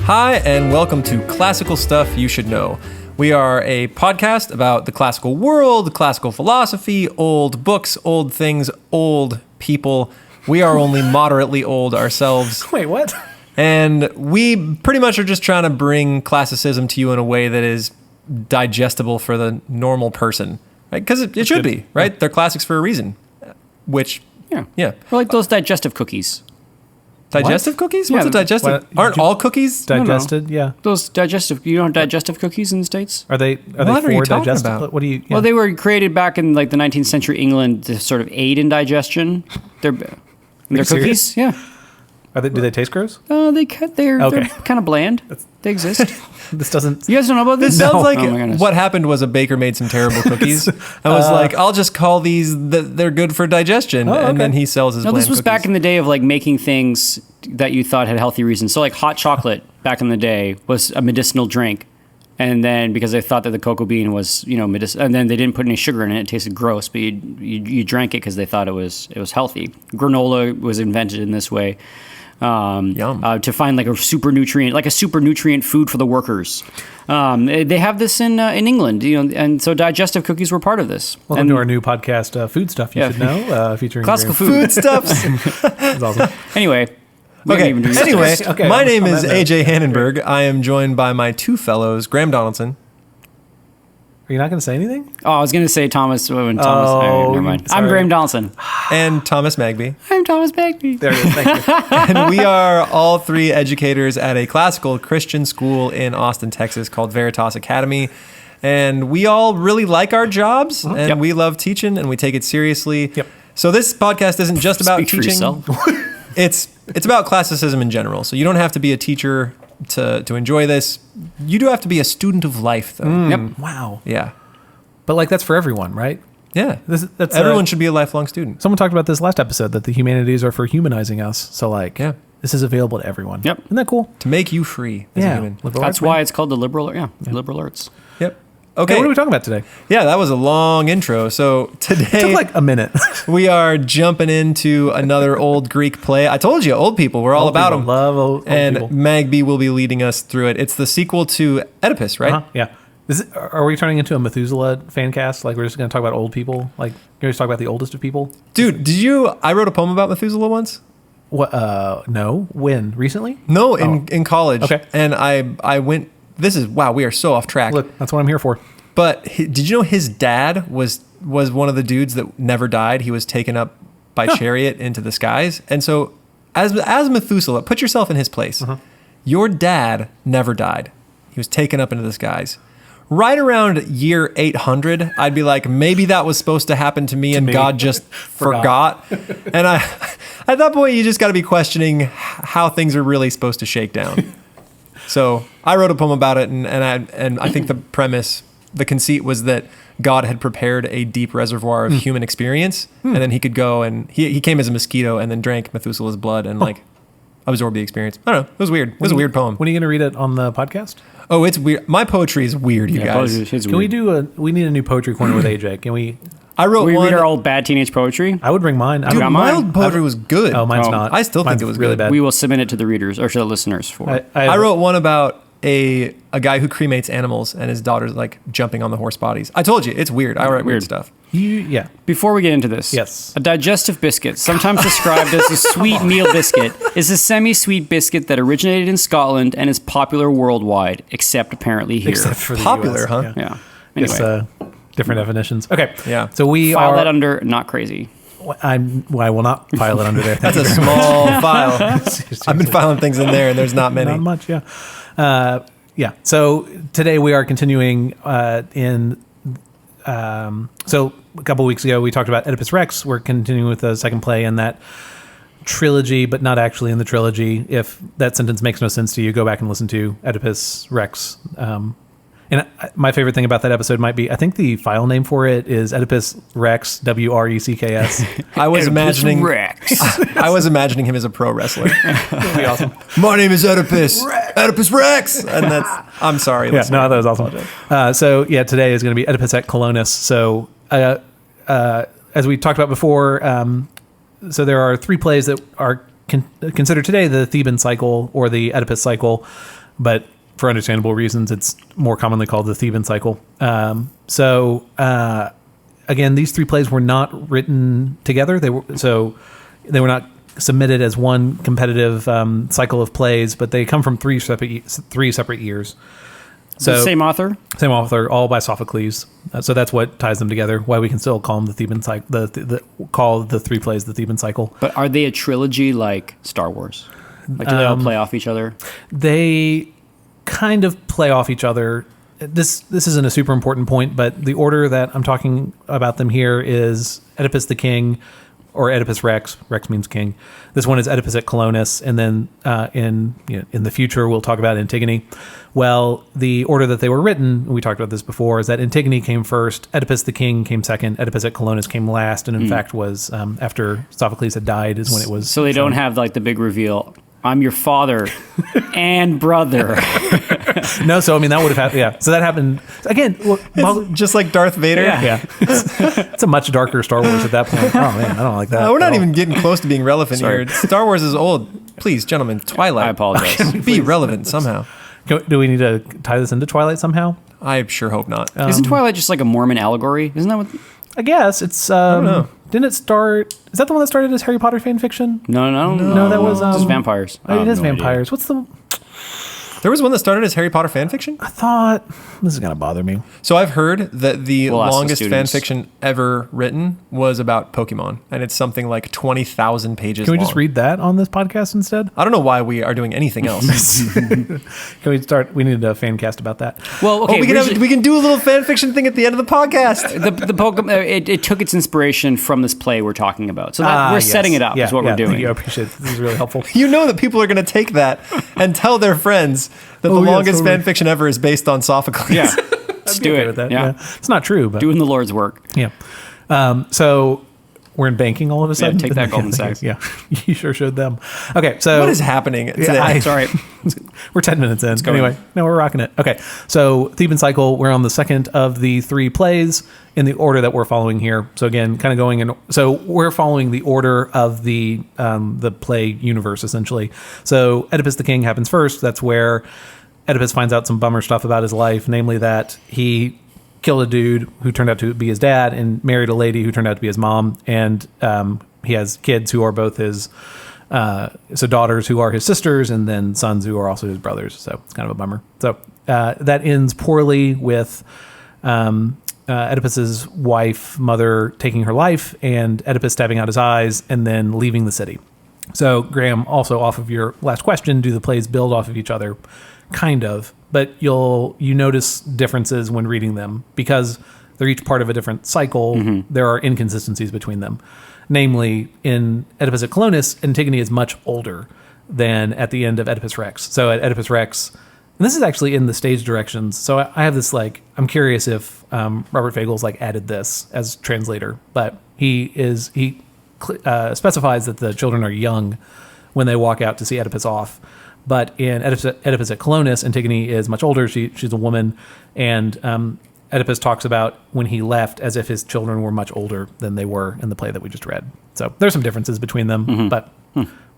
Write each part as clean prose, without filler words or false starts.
Hi, and welcome to Classical Stuff You Should Know. We are a podcast about the classical world, classical philosophy, old books, old things, old people. We are only moderately old ourselves. Wait, what? And we pretty much are just trying to bring classicism to you in a way that is digestible for the normal person. Right? Because it should be, right? Yeah. They're classics for a reason. Which, yeah. Or like those digestive cookies. Digestive cookies? What's a digestive? Aren't all cookies digested? Yeah. Those digestive, you know digestive cookies in the States? Are they What are you talking digestive? about? What do you? Yeah. Well, they were created back in like the 19th century England to sort of aid in digestion. They're cookies? serious? Yeah. Do they taste gross? They're kind of bland. They exist. This doesn't. You guys don't know about this? This sounds like Oh my goodness. what happened was a baker made some terrible cookies. I was like, I'll just call these, they're good for digestion. And then he sells his bland this was cookies. back in the day of like making things that you thought had healthy reasons. So like hot chocolate back in the day was a medicinal drink. And then because they thought that the cocoa bean was, medicinal, and then they didn't put any sugar in it, it tasted gross, but you drank it because they thought it was healthy. Granola was invented in this way. To find like a super nutrient food for the workers. They have this in England, and so digestive cookies were part of this. Welcome to our new podcast, Food Stuff You Should Know, featuring classical food stuffs. That's awesome. Anyway. Okay. My name is AJ note. Hannenberg. I am joined by my two fellows, Graham Donaldson. Are you not going to say anything? Oh, I was going to say Thomas. Never mind. Sorry. I'm Graham Donaldson. And Thomas Magby. I'm Thomas Bagby. There it is. Thank you. And we are all three educators at a classical Christian school in Austin, Texas called Veritas Academy. And we all really like our jobs, and we love teaching, and we take it seriously. Yep. So this podcast isn't just about Speak for teaching. yourself. It's about classicism in general. So you don't have to be a teacher to enjoy this. You do have to be a student of life, though. Yep. Wow. Yeah. But that's for everyone, right? Yeah. That's Everyone should be a lifelong student. Someone talked about this last episode, that the humanities are for humanizing us. So this is available to everyone. Yep. Isn't that cool? To make you free as a human. That's why it's called the liberal arts. Yep. Okay, Okay. what are we talking about today? Yeah, that was a long intro. So It today took like a minute. we are jumping into another old Greek play. I told you, old people. We're all about them. Love old and people. Magby will be leading us through it. It's the sequel to Oedipus, right? Yeah. Are we turning into a Methuselah fan cast? Like, we're just going to talk about old people? Like, you're just talk about the oldest of people? Dude, I wrote a poem about Methuselah once. What? No. When? Recently? No, in college. Okay. And I went, we are so off track. Look, that's what I'm here for. But did you know his dad was one of the dudes that never died? He was taken up by chariot into the skies. And so as Methuselah, put yourself in his place. Your dad never died. He was taken up into the skies. Right around year 800, I'd be like, maybe that was supposed to happen to me and God just forgot. And at that point, you just got to be questioning how things are really supposed to shake down. So I wrote a poem about it, and I think the conceit was that God had prepared a deep reservoir of human experience, and then he could go and he came as a mosquito and then drank Methuselah's blood and absorbed the experience. I don't know. It was weird. It was a weird poem. When are you going to read it on the podcast? Oh, it's weird. My poetry is weird, you guys. We need a new poetry corner with AJ. Can we? I wrote We one. read our old bad teenage poetry. I would bring mine. Dude, got my mine. old poetry was good. Oh, mine's not. I still think Mine's it was really good. bad. We will submit it to the readers or to the listeners for. I wrote one about a guy who cremates animals and his daughter's like jumping on the horse bodies. I told you, it's weird. I write weird stuff. Before we get into this, Yes. a digestive biscuit, sometimes described as a sweet meal biscuit, is a semi-sweet biscuit that originated in Scotland and is popular worldwide, except apparently here. Except for the Popular, US. huh? Yeah. It's Anyway, different definitions. Okay. Yeah. So we file are. that under not crazy. I will not file it under there. That's a small file. I've been filing things in there, and there's not many. Not much, yeah. Yeah. So today we are continuing so a couple weeks ago we talked about Oedipus Rex. We're continuing with the second play in that trilogy, but not actually in the trilogy. If that sentence makes no sense to you, go back and listen to Oedipus Rex. And my favorite thing about that episode might be, I think the file name for it is Oedipus Rex, WRECKS. I was imagining Rex. I was imagining him as a pro wrestler. That'd be awesome. My name is Oedipus. Oedipus Rex. And I'm sorry. Yeah, no, that was awesome. So today is going to be Oedipus at Colonus. So as we talked about before, so there are three plays that are considered today the Theban cycle or the Oedipus cycle. but for understandable reasons, it's more commonly called the Theban cycle. Again, these three plays were not written together. They were not submitted as one competitive cycle of plays, but they come from three separate years. So the same author? Same author, all by Sophocles. So that's what ties them together. Why we can still call them the Theban cycle. Call the three plays the Theban cycle. But are they a trilogy like Star Wars? Like, do they all play off each other? They kind of play off each other. This isn't a super important point, but the order that I'm talking about them here is Oedipus the King, or Oedipus Rex. Rex means king. This one is Oedipus at Colonus, and then in the future we'll talk about Antigone. Well, the order that they were written, we talked about this before, is that Antigone came first, Oedipus the King came second, Oedipus at Colonus came last, and in fact was after Sophocles had died is when it was. So they don't have like the big reveal. I'm your father and brother. No, so I mean that would have happened. Yeah, so that happened again. It's just like Darth Vader. Yeah. It's a much darker Star Wars at that point. Oh man, I don't like that. We're not even getting close to being relevant here. Star Wars is old. Please, gentlemen, Twilight. I apologize. Be relevant somehow. Do we need to tie this into Twilight somehow? I sure hope not. Isn't Twilight just like a Mormon allegory? Isn't that what? I guess it's. I don't know. Didn't it start? Is that the one that started as Harry Potter fan fiction? No, that was just vampires. Oh, it is vampires. What's the? There was one that started as Harry Potter fan fiction? I thought this is gonna bother me. So I've heard that the We'll ask the longest fan students. fiction ever written was about Pokemon, and it's something like 20,000 pages Can we long. just read that on this podcast instead? I don't know why we are doing anything else. Can we start? We need a fan cast about that. Well, okay. We can do a little fan fiction thing at the end of the podcast. the Pokemon. It took its inspiration from this play we're talking about. So that, we're Yes. setting it up. Yeah, is what yeah, we're doing. Thank you. I appreciate it. This is really helpful. You know that people are going to take that and tell their friends that the longest fan fiction ever is based on Sophocles. Yeah, let's do Okay it. with that. Yeah. It's not true, but Doing the Lord's work. yeah. So we're in banking all of a sudden. take that, Goldman Sachs. Yeah, you sure showed them. Okay, so What is happening today? It's all right. we're 10 minutes in. going. Anyway, no, we're rocking it. Okay, so Theban cycle. We're on the second of the three plays in the order that we're following here. So again, kind of going in. So we're following the order of the play universe essentially. So Oedipus the King happens first. That's where Oedipus finds out some bummer stuff about his life, namely that he killed a dude who turned out to be his dad and married a lady who turned out to be his mom. And he has kids who are both his, so daughters who are his sisters, and then sons who are also his brothers. So it's kind of a bummer. So that ends poorly with Oedipus's wife, mother, taking her life, and Oedipus stabbing out his eyes and then leaving the city. So Graham, also off of your last question, do the plays build off of each other? Kind of, but you notice differences when reading them because they're each part of a different cycle. There are inconsistencies between them. Namely, in Oedipus at Colonus, Antigone is much older than at the end of Oedipus Rex. So at Oedipus Rex, and this is actually in the stage directions. So I have this I'm curious if Robert Fagles added this as translator, but he specifies that the children are young when they walk out to see Oedipus off. But in Oedipus at Colonus, Antigone is much older. She's a woman. And Oedipus talks about when he left as if his children were much older than they were in the play that we just read. So there's some differences between them. But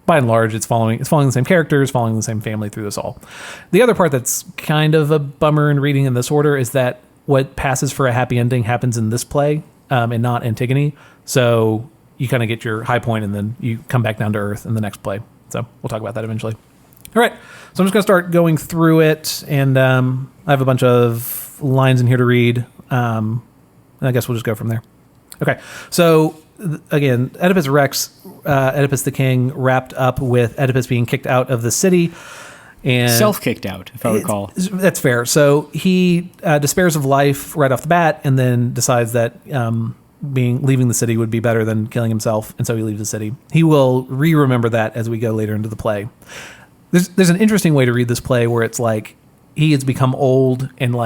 by and large, it's following the same characters, following the same family through this all. The other part that's kind of a bummer in reading in this order is that what passes for a happy ending happens in this play and not Antigone. So you kind of get your high point and then you come back down to earth in the next play. So we'll talk about that eventually. All right, so I'm just going to start going through it, and I have a bunch of lines in here to read. I guess we'll just go from there. Okay, so again, Oedipus Rex, Oedipus the King, wrapped up with Oedipus being kicked out of the city. And Self-kicked out, if I recall. That's fair. So he despairs of life right off the bat, and then decides that leaving the city would be better than killing himself, and so he leaves the city. He will remember that as we go later into the play. There's an interesting way to read this play where it's he has become old and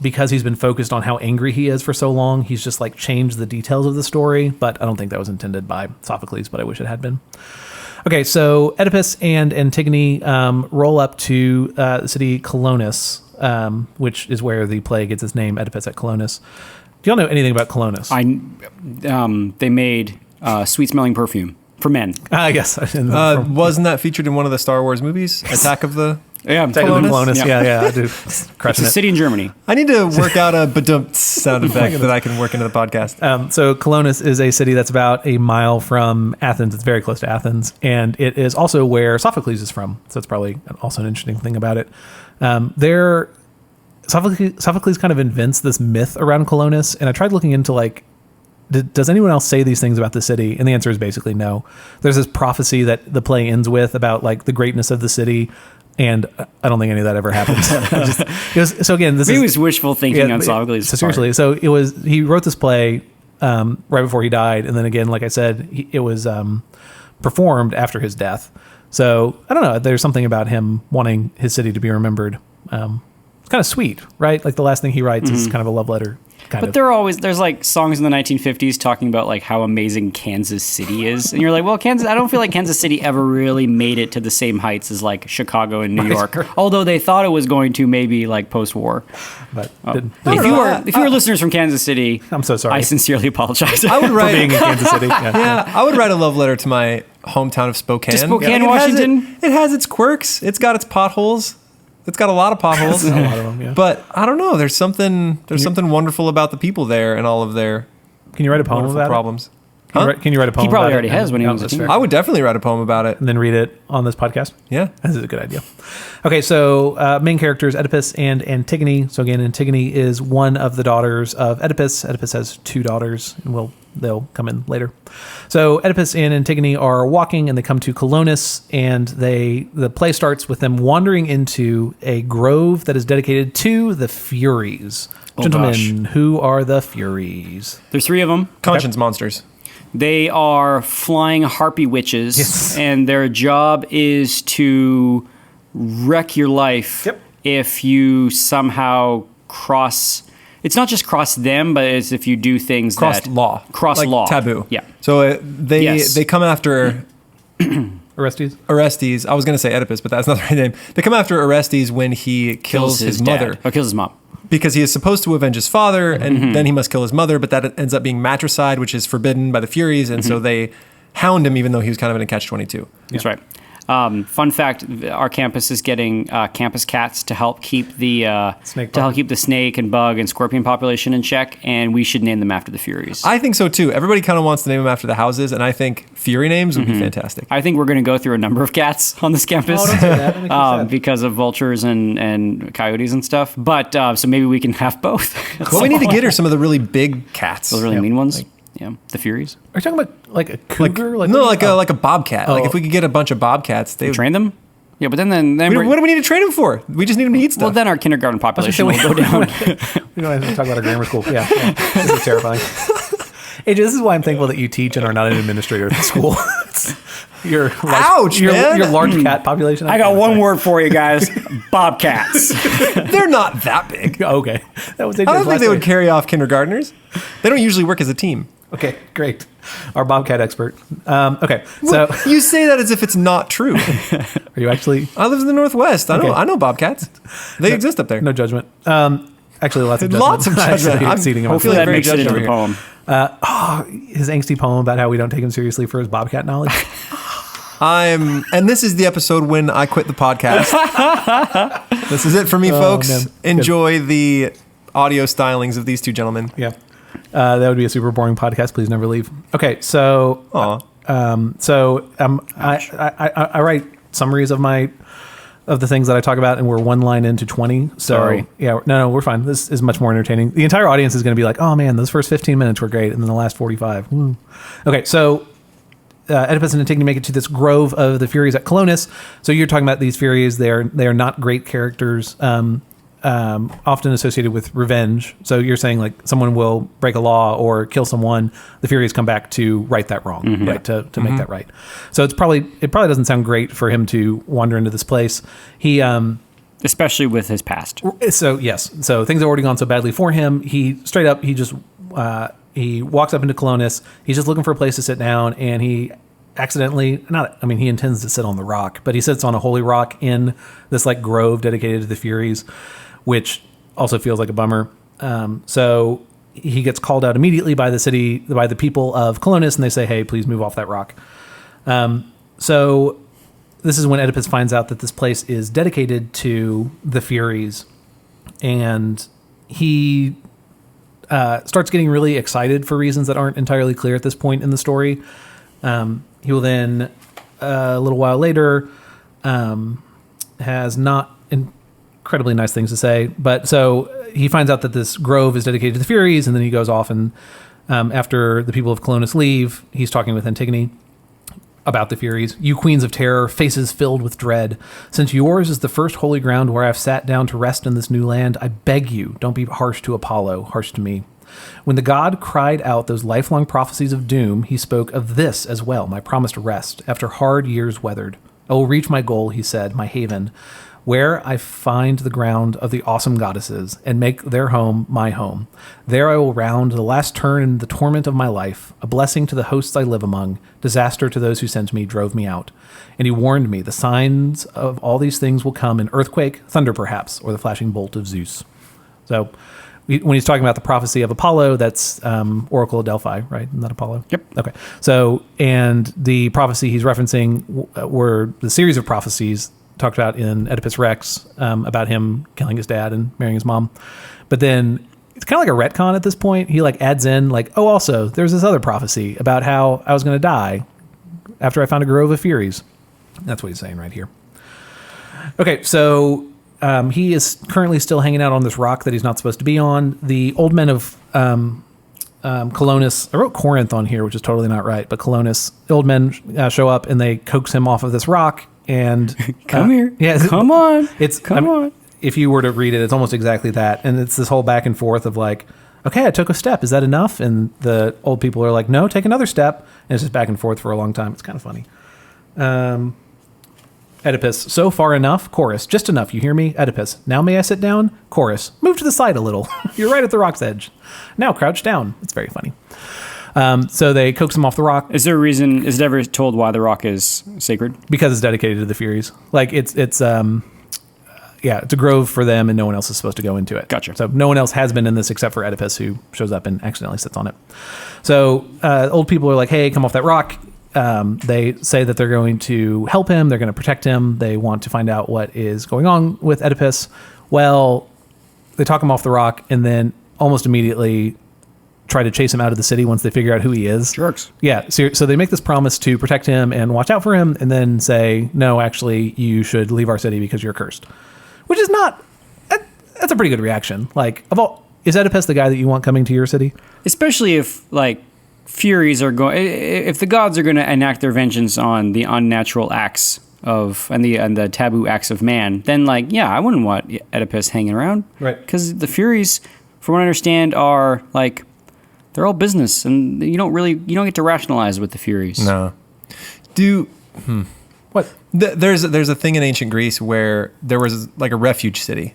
because he's been focused on how angry he is for so long, he's just changed the details of the story. But I don't think that was intended by Sophocles, but I wish it had been. Okay, so Oedipus and Antigone roll up to the city Colonus, which is where the play gets its name, Oedipus at Colonus. Do y'all know anything about Colonus? They made sweet-smelling perfume for men. I guess. Wasn't that featured in one of the Star Wars movies? Attack of the Yeah, Technically Colonus? Colonus. Yeah, I do. Crushing It's a it. city in Germany. I need to work out a badump sound effect that I can work into the podcast. So Colonus is a city that's about a mile from Athens. It's very close to Athens, and it is also where Sophocles is from. So that's probably also an interesting thing about it. Sophocles kind of invents this myth around Colonus, and I tried looking into like, does anyone else say these things about the city? And the answer is basically no. There's this prophecy that the play ends with about like the greatness of the city, and I don't think any of that ever happened. So again, this Maybe it was wishful thinking on Sophocles' So seriously, so he wrote this play right before he died, and then again, like I said, it was performed after his death. So I don't know. There's something about him wanting his city to be remembered. It's kind of sweet, right? Like the last thing he writes is kind of a love letter. But there's like songs in the 1950s talking about like how amazing Kansas City is, and you're like, well, I don't feel like Kansas City ever really made it to the same heights as like Chicago and New York, although they thought it was going to maybe like post-war. But if you are listeners from Kansas City, I'm so sorry. I sincerely apologize. I would for write being in Kansas City. Yeah, I would write a love letter to my hometown of Spokane. To Spokane, Like, Washington? It has its quirks. It's got its potholes. It's got a lot of potholes. A lot of them, yeah. But I don't know. There's something wonderful about the people there and all of their Can you write a poem wonderful about problems. Can you write a poem? He probably about already it? has when he was a that's teenager. fair. I would definitely write a poem about it. And then read it on this podcast. Yeah. This is a good idea. Okay, so main characters, Oedipus and Antigone. So again, Antigone is one of the daughters of Oedipus. Oedipus has two daughters, and they'll come in later. So Oedipus and Antigone are walking, and they come to Colonus, and the play starts with them wandering into a grove that is dedicated to the Furies. Oh, Gentlemen, who are the Furies? There's three of them. Conscience monsters. They are flying harpy witches, Yes. and their job is to wreck your life if you somehow cross. It's not just cross them, but it's if you do things Cross that law. cross Like law, taboo. Yeah. So they Yes. they come after Orestes? Orestes. I was going to say Oedipus, but that's not the right name. They come after Orestes when he kills his dad. mother. Or kills his mom. Because he is supposed to avenge his father, and then he must kill his mother, but that ends up being matricide, which is forbidden by the Furies, and so they hound him even though he was kind of in a catch-22. That's right. Fun fact: our campus is getting campus cats to help keep the snake and bug and scorpion population in check, and we should name them after the Furies. I think so too. Everybody kind of wants to name them after the houses, and I think Fury names would be fantastic. I think we're going to go through a number of cats on this campus. Oh, don't say that. That makes me sad. Because of vultures and coyotes and stuff. But so maybe we can have both. What we need to get are some of the really big cats. Those really mean ones. Yeah, the Furies. Are you talking about like a cougar? like a bobcat. Like if we could get a bunch of bobcats, they would. Train them? Yeah, but then What do we need to train them for? We just need them to eat stuff. well, then our kindergarten population will we- go down. We don't have to talk about our grammar school. Yeah. This is terrifying. AJ, this is why I'm thankful that you teach and are not an administrator at the school. Ouch, man. Your large cat population. I got one word for you guys: bobcats. They're not that big. Okay. That was AJ's I don't think last they would word. carry off kindergartners. They don't usually work as a team. Okay, great. Our bobcat expert. Okay, so You say that as if it's not true. are you actually I live in the Northwest. I know bobcats. They exist up there. no judgment? Actually, lots of judgment. Lots of judgment. Actually, I'm exceeding him. hopefully that very makes it judged into over the here. poem. His angsty poem about how we don't take him seriously for his bobcat knowledge. And this is the episode when I quit the podcast. This is it for me, folks. man. Enjoy the audio stylings of these two gentlemen. Yeah. That would be a super boring podcast. Please never leave. Okay, so Aw. I write summaries of the things that I talk about, and we're one line into 20. So Sorry. yeah, no, we're fine. This is much more entertaining. The entire audience is going to be like, oh man, those first 15 minutes were great, and then the last 45. Okay, so Oedipus and Antigone make it to this grove of the Furies at Colonus. So you're talking about these Furies. They are not great characters. Often associated with revenge. So you're saying like someone will break a law or kill someone, the Furies come back to right that wrong, right? To make that right. So it probably doesn't sound great for him to wander into this place. He Especially with his past. so yes, so things have already gone so badly for him. He just he walks up into Colonus. He's just looking for a place to sit down, and he he intends to sit on the rock, but he sits on a holy rock in this like grove dedicated to the Furies, which also feels like a bummer. So he gets called out immediately by the people of Colonus, and they say, hey, please move off that rock. So this is when Oedipus finds out that this place is dedicated to the Furies, and he starts getting really excited for reasons that aren't entirely clear at this point in the story. He will then, a little while later, has not incredibly nice things to say, but so he finds out that this grove is dedicated to the Furies, and then he goes off and after the people of Colonus leave, he's talking with Antigone about the Furies. You queens of terror, faces filled with dread, since yours is the first holy ground where I've sat down to rest in this new land, I beg you, don't be harsh to Apollo, harsh to me. When the god cried out those lifelong prophecies of doom, he spoke of this as well, my promised rest, after hard years weathered. I will reach my goal, he said, my haven, where I find the ground of the awesome goddesses, and make their home my home. There I will round the last turn in the torment of my life, a blessing to the hosts I live among, disaster to those who sent me, drove me out. And he warned me, the signs of all these things will come in earthquake, thunder perhaps, or the flashing bolt of Zeus. So when he's talking about the prophecy of Apollo, that's Oracle of Delphi, right? Isn't that Apollo? Yep. Okay. So, and the prophecy he's referencing were the series of prophecies talked about in Oedipus Rex about him killing his dad and marrying his mom. But then it's kind of like a retcon at this point. He like adds in like, oh, also there's this other prophecy about how I was going to die after I found a grove of Furies. That's what he's saying right here. Okay, so he is currently still hanging out on this rock that he's not supposed to be on. The old men of Colonus, I wrote Corinth on here, which is totally not right, but Colonus, the old men show up and they coax him off of this rock. And come here. Yeah, come on. Come on. If you were to read it, it's almost exactly that. And it's this whole back and forth of like, okay, I took a step. Is that enough? And the old people are like, no, take another step. And it's just back and forth for a long time. It's kind of funny. Oedipus, so far enough. Chorus, just enough. You hear me? Oedipus, now may I sit down? Chorus, move to the side a little. You're right at the rock's edge. Now crouch down. It's very funny. So they coax him off the rock. Is there a reason? Is it ever told why the rock is sacred? Because it's dedicated to the Furies. Like it's it's a grove for them, and no one else is supposed to go into it. Gotcha. So no one else has been in this except for Oedipus, who shows up and accidentally sits on it. So old people are like, "Hey, come off that rock." They say that they're going to help him. They're going to protect him. They want to find out what is going on with Oedipus. Well, they talk him off the rock, and then almost immediately try to chase him out of the city once they figure out who he is. Jerks. Yeah. So they make this promise to protect him and watch out for him, and then say, no, actually, you should leave our city because you're cursed. Which is not, that's a pretty good reaction. Like, is Oedipus the guy that you want coming to your city? Especially if, like, Furies are going, if the gods are going to enact their vengeance on the unnatural acts and the taboo acts of man, then, like, yeah, I wouldn't want Oedipus hanging around. Right. Because the Furies, from what I understand, are, like, they're all business, and you don't get to rationalize with the Furies. No. What? There's a thing in ancient Greece where there was like a refuge city.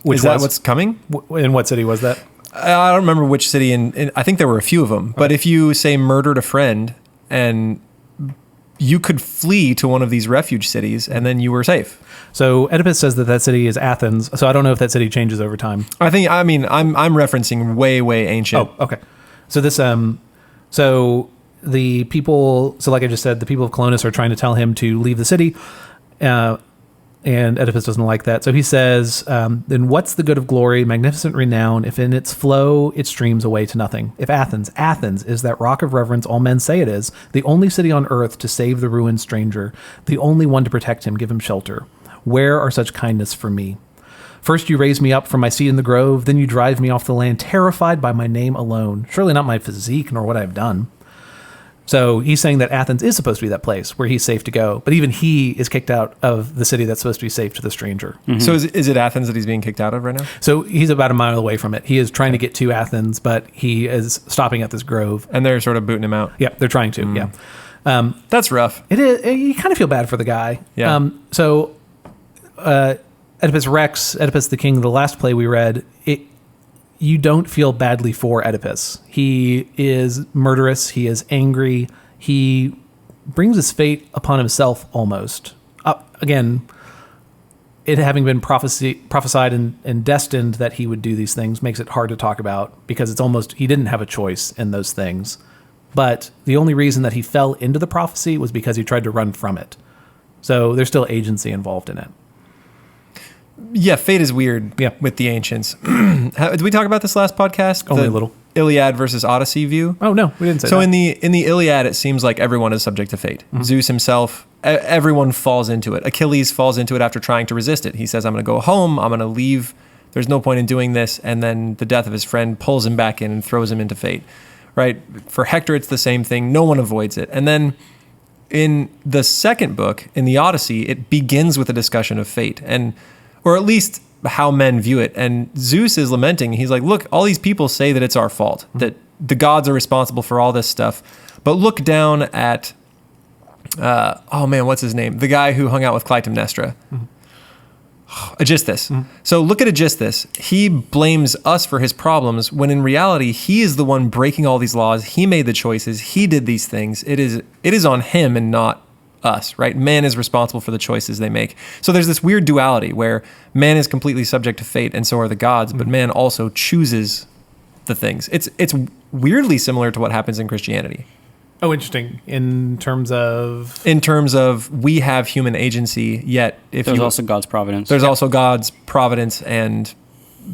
Is that what's coming? In what city was that? I don't remember which city, and I think there were a few of them. Okay. But if you, say, murdered a friend, and you could flee to one of these refuge cities, and then you were safe. So Oedipus says that city is Athens. So I don't know if that city changes over time. I'm referencing way ancient. Oh, okay. So this, so the people, so like I just said, the people of Colonus are trying to tell him to leave the city, and Oedipus doesn't like that. So he says, then what's the good of glory, magnificent renown, if in its flow it streams away to nothing? If Athens is that rock of reverence all men say it is, the only city on earth to save the ruined stranger, the only one to protect him, give him shelter. Where are such kindness for me? First you raise me up from my seat in the grove, then you drive me off the land, terrified by my name alone. Surely not my physique, nor what I've done. So he's saying that Athens is supposed to be that place where he's safe to go, but even he is kicked out of the city that's supposed to be safe to the stranger. Mm-hmm. So is it Athens that he's being kicked out of right now? So he's about a mile away from it. He is trying to get to Athens, but he is stopping at this grove. And they're sort of booting him out. Yeah, they're trying to, yeah. That's rough. It is. You kind of feel bad for the guy. Yeah. Oedipus Rex, Oedipus the King, the last play we read, you don't feel badly for Oedipus. He is murderous. He is angry. He brings his fate upon himself almost. Again, it having been prophesied and destined that he would do these things makes it hard to talk about because it's almost, he didn't have a choice in those things. But the only reason that he fell into the prophecy was because he tried to run from it. So there's still agency involved in it. Yeah, fate is weird Yeah. with the ancients. Did we talk about this last podcast? Only The a little. Iliad versus Odyssey view. Oh, no, we didn't say So that. in the Iliad, it seems like everyone is subject to fate. Zeus himself, everyone falls into it. Achilles falls into it after trying to resist it. He says, I'm going to go home. I'm going to leave. There's no point in doing this. And then the death of his friend pulls him back in and throws him into fate. Right? For Hector, it's the same thing. No one avoids it. And then in the second book, in the Odyssey, it begins with a discussion of fate, or at least how men view it. And Zeus is lamenting. He's like, look, all these people say that it's our fault, that the gods are responsible for all this stuff. But look down at, what's his name? The guy who hung out with Clytemnestra. Aegisthus. So look at Aegisthus. He blames us for his problems when in reality, he is the one breaking all these laws. He made the choices. He did these things. It is on him and not us, right? Man is responsible for the choices they make. So there's this weird duality where man is completely subject to fate and so are the gods, but man also chooses the things. It's weirdly similar to what happens in Christianity. Oh, interesting. In terms of We have human agency, yet There's also God's providence. There's also God's providence and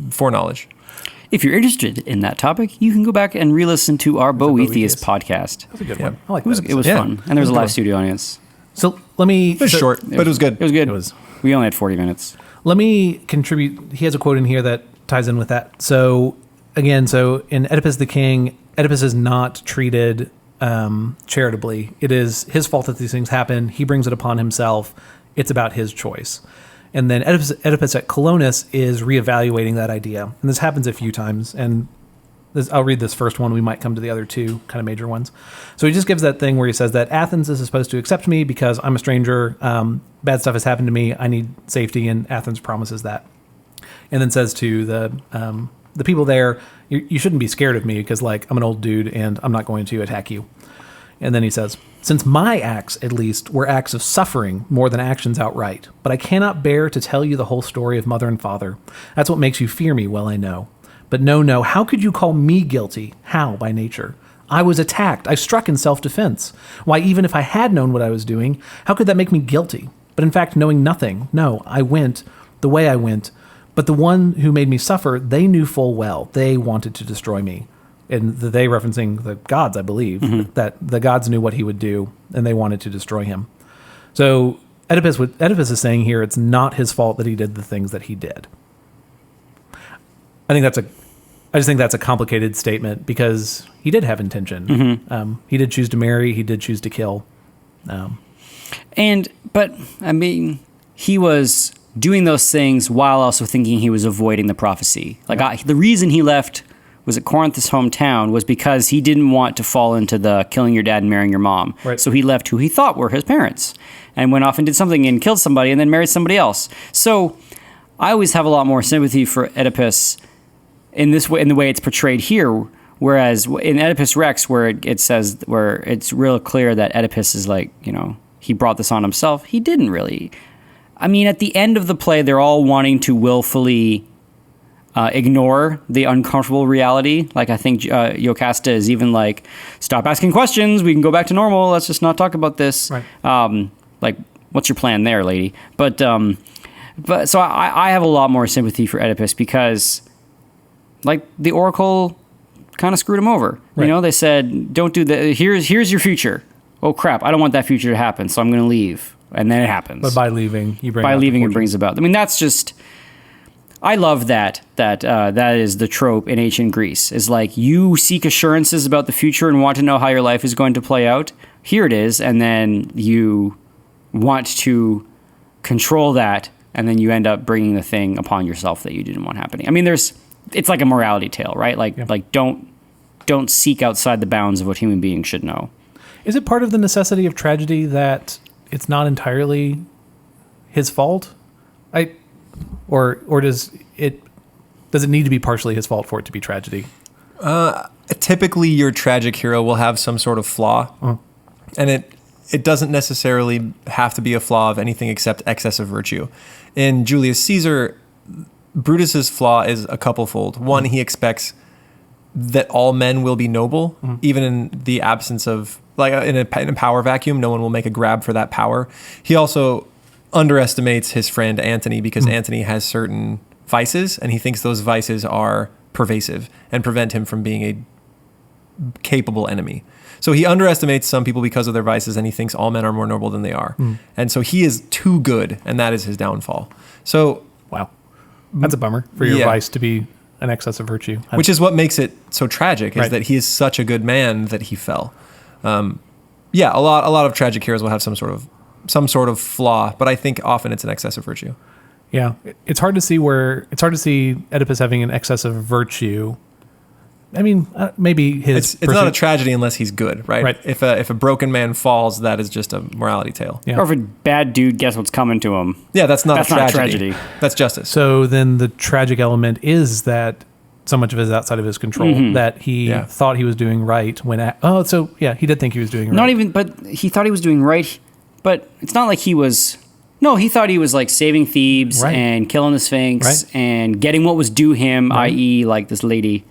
foreknowledge. If you're interested in that topic, you can go back and re-listen to our Boethius podcast. That's a good Yeah. one. I like It was, that. it was Yeah. fun. And there was a It was live good. studio audience. So let me... It was short, but it was good. It was good. It was. We only had 40 minutes. Let me contribute. He has a quote in here that ties in with that. So again, in Oedipus the King, Oedipus is not treated charitably. It is his fault that these things happen. He brings it upon himself. It's about his choice. And then Oedipus at Colonus is reevaluating that idea. And this happens a few times. And I'll read this first one. We might come to the other two kind of major ones. So he just gives that thing where he says that Athens is supposed to accept me because I'm a stranger. Bad stuff has happened to me. I need safety, and Athens promises that. And then says to the people there, you shouldn't be scared of me because, like, I'm an old dude and I'm not going to attack you. And then he says, since my acts, at least, were acts of suffering more than actions outright, but I cannot bear to tell you the whole story of mother and father. That's what makes you fear me, well I know. But no, how could you call me guilty? How, by nature? I was attacked. I struck in self-defense. Why, even if I had known what I was doing, how could that make me guilty? But in fact, knowing nothing, no, I went the way I went. But the one who made me suffer, they knew full well. They wanted to destroy me. And they referencing the gods, I believe, that the gods knew what he would do, and they wanted to destroy him. So Oedipus is saying here it's not his fault that he did the things that he did. I just think that's a complicated statement because he did have intention. He did choose to marry. He did choose to kill. But I mean, he was doing those things while also thinking he was avoiding the prophecy. Like the reason he left was at Corinth, his hometown, was because he didn't want to fall into the killing your dad and marrying your mom. Right. So he left who he thought were his parents and went off and did something and killed somebody and then married somebody else. So I always have a lot more sympathy for Oedipus in this way, in the way it's portrayed here. Whereas in Oedipus Rex, where it says, where it's real clear that Oedipus is like, he brought this on himself. He didn't really. I mean, at the end of the play, they're all wanting to willfully ignore the uncomfortable reality. Like, I think Jocasta is even like, stop asking questions. We can go back to normal. Let's just not talk about this. Right. Like, what's your plan there, lady? But so I have a lot more sympathy for Oedipus because, like, the Oracle kind of screwed him over. Right. They said, don't do that. Here's your future. Oh, crap. I don't want that future to happen, so I'm going to leave. And then it happens. But by leaving, you bring it brings about. I mean, that's just. I love that is the trope in ancient Greece. Is like you seek assurances about the future and want to know how your life is going to play out. Here it is, and then you want to control that, and then you end up bringing the thing upon yourself that you didn't want happening. I mean, it's like a morality tale, right? Like don't seek outside the bounds of what human beings should know. Is it part of the necessity of tragedy that it's not entirely his fault? Or does it need to be partially his fault for it to be tragedy? Typically, your tragic hero will have some sort of flaw, and it doesn't necessarily have to be a flaw of anything except excess of virtue. In Julius Caesar, Brutus's flaw is a couplefold. One, he expects that all men will be noble, even in the absence of like in a power vacuum, no one will make a grab for that power. He also underestimates his friend Antony because Antony has certain vices, and he thinks those vices are pervasive and prevent him from being a capable enemy. So he underestimates some people because of their vices, and he thinks all men are more noble than they are. And so he is too good, and that is his downfall. So wow, that's a bummer for your vice to be an excess of virtue. Which is what makes it so tragic, is that he is such a good man that he fell. A lot of tragic heroes will have some sort of flaw, but I think often it's an excess of virtue. Yeah, it's hard to see Oedipus having an excess of virtue. I mean, maybe it's not a tragedy unless he's good, right? Right. If a broken man falls, that is just a morality tale. Yeah. Or if a bad dude gets what's coming to him. Yeah, that's not a tragedy. That's justice. So then the tragic element is that so much of it is outside of his control, that he thought he was doing right when he did think he was doing right. But he thought he was doing right, but it's not like he was. No, he thought he was like saving Thebes and killing the Sphinx and getting what was due him, i.e. like this lady.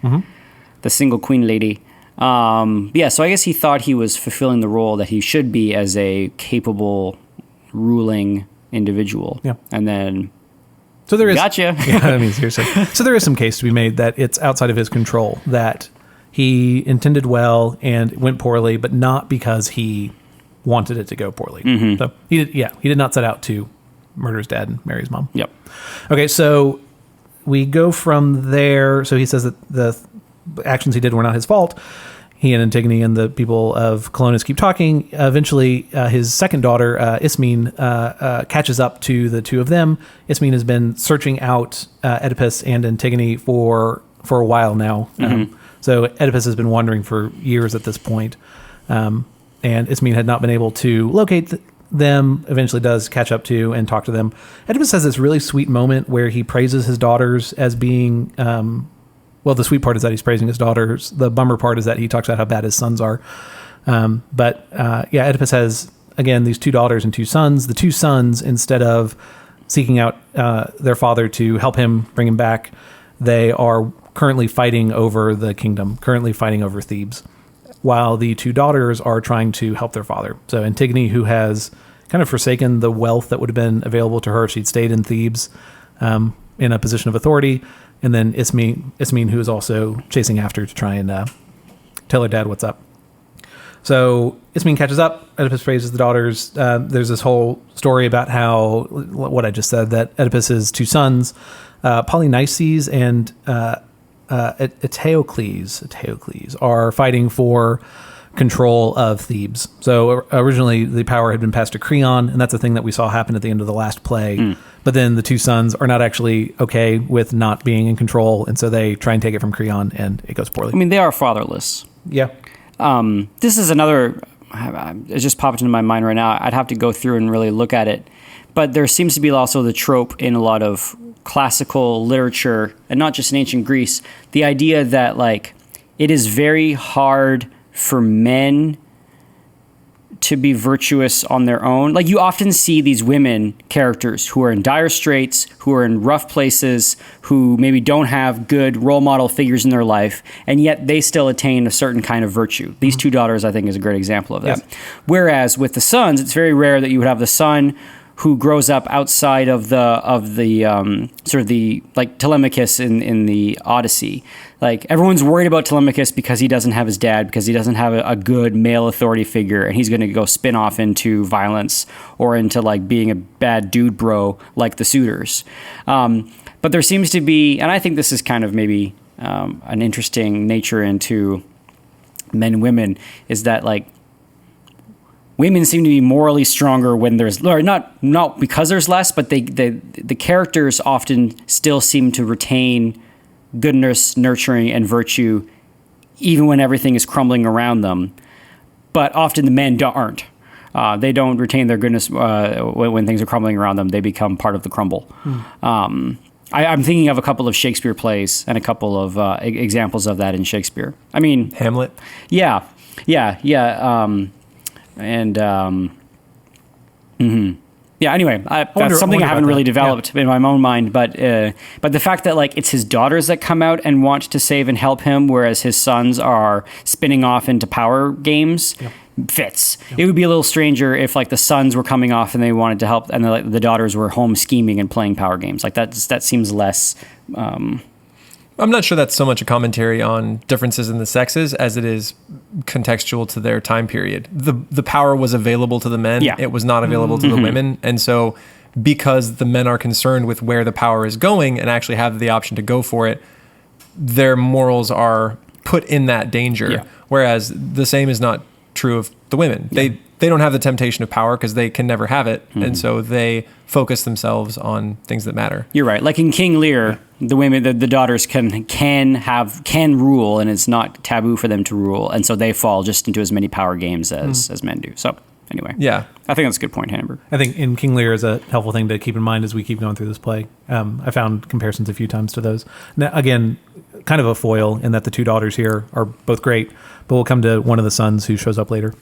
The single queen lady. So I guess he thought he was fulfilling the role that he should be as a capable, ruling individual. Yeah. And then... So there is... Gotcha. Yeah, I mean, seriously. So there is some case to be made that it's outside of his control, that he intended well and it went poorly, but not because he wanted it to go poorly. So he did not set out to murder his dad and marry his mom. Yep. Okay, so we go from there. So he says that the actions he did were not his fault. He and Antigone and the people of Colonus keep talking. Eventually, his second daughter, Ismene, catches up to the two of them. Ismene has been searching out Oedipus and Antigone for a while now. So Oedipus has been wandering for years at this point. And Ismene had not been able to locate them, eventually does catch up to and talk to them. Oedipus has this really sweet moment where he praises his daughters as being... the sweet part is that he's praising his daughters. The bummer part is that he talks about how bad his sons are. Oedipus has, again, these two daughters and two sons. The two sons, instead of seeking out their father to help him, bring him back, they are currently fighting over the kingdom, currently fighting over Thebes, while the two daughters are trying to help their father. So Antigone, who has kind of forsaken the wealth that would have been available to her if she'd stayed in Thebes in a position of authority, and then Ismene, who is also chasing after to try and tell her dad what's up. So Ismene catches up. Oedipus praises the daughters. There's this whole story about how, what I just said, that Oedipus's two sons, Polynices and Eteocles, are fighting for control of Thebes. So originally the power had been passed to Creon, and that's a thing that we saw happen at the end of the last play. But then the two sons are not actually okay with not being in control, and so they try and take it from Creon, and it goes poorly. I mean, they are fatherless. Yeah. This is another... It just popped into my mind right now. I'd have to go through and really look at it. But there seems to be also the trope in a lot of classical literature, and not just in ancient Greece, the idea that like it is very hard for men to be virtuous on their own. Like you often see these women characters who are in dire straits, who are in rough places, who maybe don't have good role model figures in their life, and yet they still attain a certain kind of virtue. These two daughters, I think, is a great example of that. Yes. Whereas with the sons, it's very rare that you would have the son who grows up outside of the sort of the like Telemachus in the Odyssey. Like everyone's worried about Telemachus because he doesn't have his dad, because he doesn't have a good male authority figure, and he's going to go spin off into violence or into like being a bad dude bro like the suitors. But there seems to be, and I think this is kind of maybe an interesting nature into men and women, is that like women seem to be morally stronger when there's, or not because there's less, but the characters often still seem to retain goodness, nurturing, and virtue, even when everything is crumbling around them. But often the men aren't. They don't retain their goodness when things are crumbling around them. They become part of the crumble. I'm thinking of a couple of Shakespeare plays and a couple of examples of that in Shakespeare. I mean, Hamlet. Yeah. Anyway, that's something I haven't really developed in my own mind, but the fact that like it's his daughters that come out and want to save and help him, whereas his sons are spinning off into power games, fits. It would be a little stranger if like the sons were coming off and they wanted to help, and the daughters were home scheming and playing power games. Like that seems less. I'm not sure that's so much a commentary on differences in the sexes as it is contextual to their time period. The power was available to the men. Yeah. It was not available to the women. And so because the men are concerned with where the power is going and actually have the option to go for it, their morals are put in that danger. Yeah. Whereas the same is not true of the women. Yeah. They don't have the temptation of power because they can never have it. And so they focus themselves on things that matter. You're right. Like in King Lear, the women, the daughters can rule, and it's not taboo for them to rule, and so they fall just into as many power games as men do. So anyway, Yeah. I think that's a good point, Hannenberg. I think in King Lear is a helpful thing to keep in mind as we keep going through this play. I found comparisons a few times to those. Now, again, kind of a foil in that the two daughters here are both great, but we'll come to one of the sons who shows up later.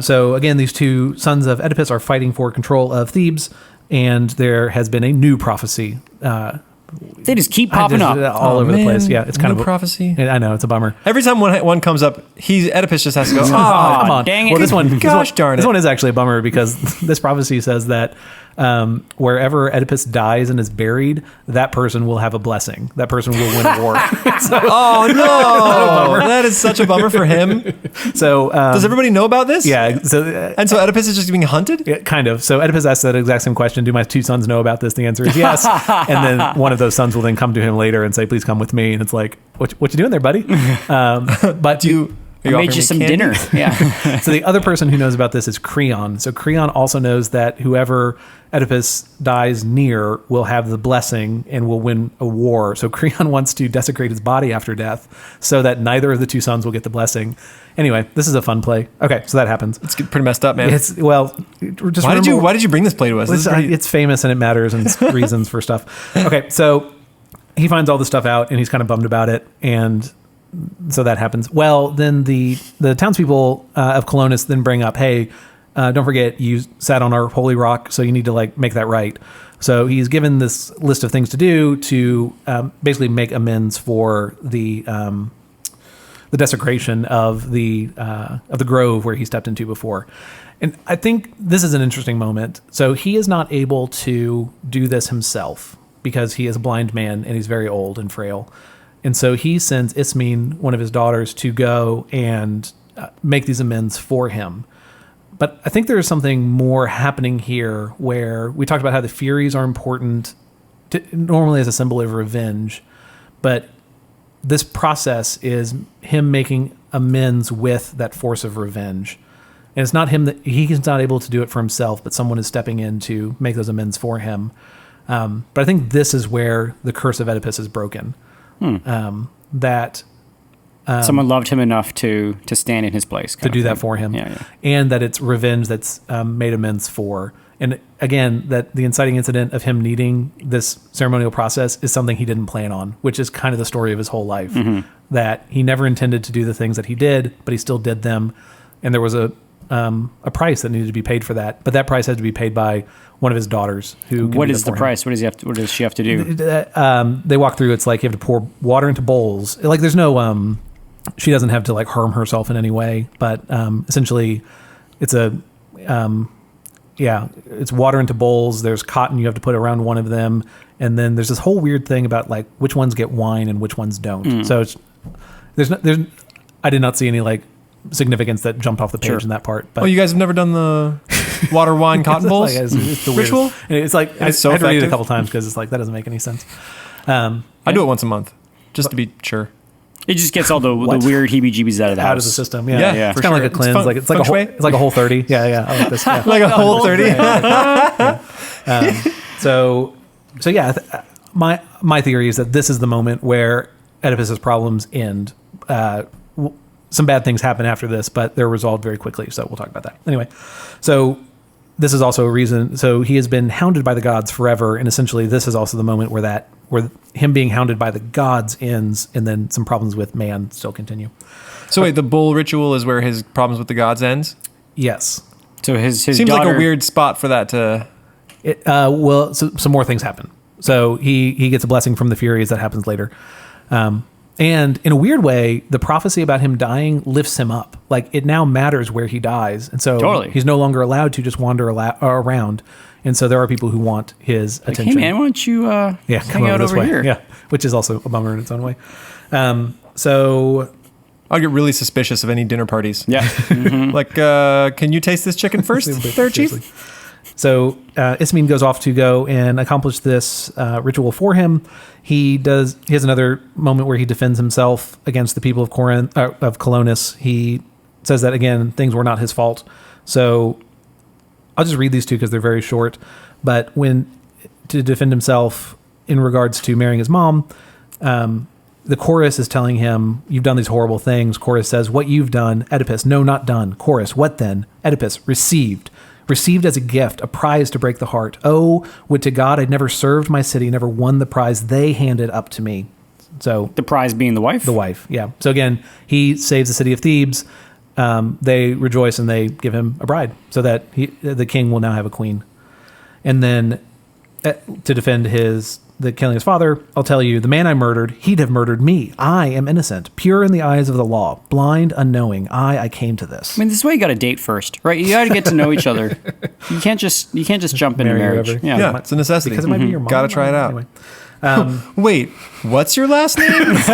So again, these two sons of Oedipus are fighting for control of Thebes, and there has been a new prophecy. They just keep popping up all over the place. Yeah, it's kind of prophecy. I know, it's a bummer. Every time one comes up, Oedipus just has to go, come on. Dang it. Well, this darn it. This one is actually a bummer because this prophecy says that wherever Oedipus dies and is buried, that person will have a blessing. That person will win a war. Oh, no. That is such a bummer for him. So Does everybody know about this? yeah, And so Oedipus is just being hunted? yeah, kind of. So Oedipus asks that exact same question. Do my two sons know about this? The answer is yes. And then one of those sons will then come to him later and say, please come with me. And it's like, what you doing there, buddy? But I made you some dinner. Yeah. so the other person who knows about this is Creon. So Creon also knows that whoever Oedipus dies near will have the blessing and will win a war. So Creon wants to desecrate his body after death so that neither of the two sons will get the blessing. Anyway, this is a fun play. Okay, so that happens. It's pretty messed up, man. Just Why did you bring this play to us? It's famous and it matters and it's reasons for stuff. Okay, so he finds all this stuff out and he's kind of bummed about it, and so that happens. Well, then the townspeople of Colonus then bring up, hey, don't forget you sat on our holy rock, so you need to make that right. So he's given this list of things to do to basically make amends for the desecration of the grove where he stepped into before. And I think this is an interesting moment. So he is not able to do this himself because he is a blind man and he's very old and frail. And so he sends Ismene, one of his daughters, to go and make these amends for him. But I think there is something more happening here where we talked about how the Furies are important normally as a symbol of revenge. But this process is him making amends with that force of revenge. And it's not him that he's not able to do it for himself, but someone is stepping in to make those amends for him. But I think this is where the curse of Oedipus is broken. That someone loved him enough to stand in his place. To do that for him. Yeah. And that it's revenge that's made amends for. And again, that the inciting incident of him needing this ceremonial process is something he didn't plan on, which is kind of the story of his whole life. That he never intended to do the things that he did, but he still did them. And there was a price that needed to be paid for that. But that price had to be paid by one of his daughters. What is the price? What does she have to do? They walk through. It's like you have to pour water into bowls. Like there's no, she doesn't have to harm herself in any way. But essentially, it's it's water into bowls. There's cotton you have to put around one of them, and then there's this whole weird thing about which ones get wine and which ones don't. So I did not see any significance that jumped off the page in that part. But you guys have never done the water, wine, cotton bowls? It's the ritual? It's so I had to read it effective. a couple times because it's that doesn't make any sense. I do it once a month, just to be sure. It just gets all the weird heebie-jeebies out of the house. Out of the system, yeah. Yeah, It's kind of like a cleanse. It's like a whole 30. Yeah, I like this. Yeah. Like a whole 30? So my theory is that this is the moment where Oedipus's problems end. Some bad things happen after this, but they're resolved very quickly. So we'll talk about that. Anyway, so this is also a reason. So he has been hounded by the gods forever. And essentially this is also the moment where him being hounded by the gods ends, and then some problems with man still continue. So wait, the bull ritual is where his problems with the gods ends? Yes. So his seems daughter, like a weird spot for that to... So some more things happen. So he gets a blessing from the Furies that happens later. And in a weird way, the prophecy about him dying lifts him up. Like, it now matters where he dies. And so Totally. he's no longer allowed to just wander around. And so there are people who want his Like, attention. hey man, why don't you hang out this over way. here? Yeah, which is also a bummer in its own way. So I'll get really suspicious of any dinner parties. Yeah. Mm-hmm. Like, can you taste this chicken first, there, Chief? Seriously. So Ismene goes off to go and accomplish this ritual for him. He has another moment where he defends himself against the people of Colonus. He says that, again, things were not his fault. So I'll just read these two because they're very short. But to defend himself in regards to marrying his mom, the chorus is telling him, you've done these horrible things. Chorus says, what you've done, Oedipus, no, not done. Chorus, what then? Oedipus, received as a gift, a prize to break the heart. Oh, would to God I'd never served my city, never won the prize they handed up to me. So The prize being the wife? the wife, yeah. So again, he saves the city of Thebes. They rejoice and they give him a bride so that the king will now have a queen. And then to defend the killing his father, I'll tell you, the man I murdered, he'd have murdered me. I am innocent, pure in the eyes of the law, blind, unknowing. I came to this. I mean, this is why you got to date first, right? You got to get to know each other. You can't just jump into Marry marriage. whoever. Yeah, it's a necessity. Because it might be your mom. Gotta try it out. Anyway. Wait, what's your last name? Is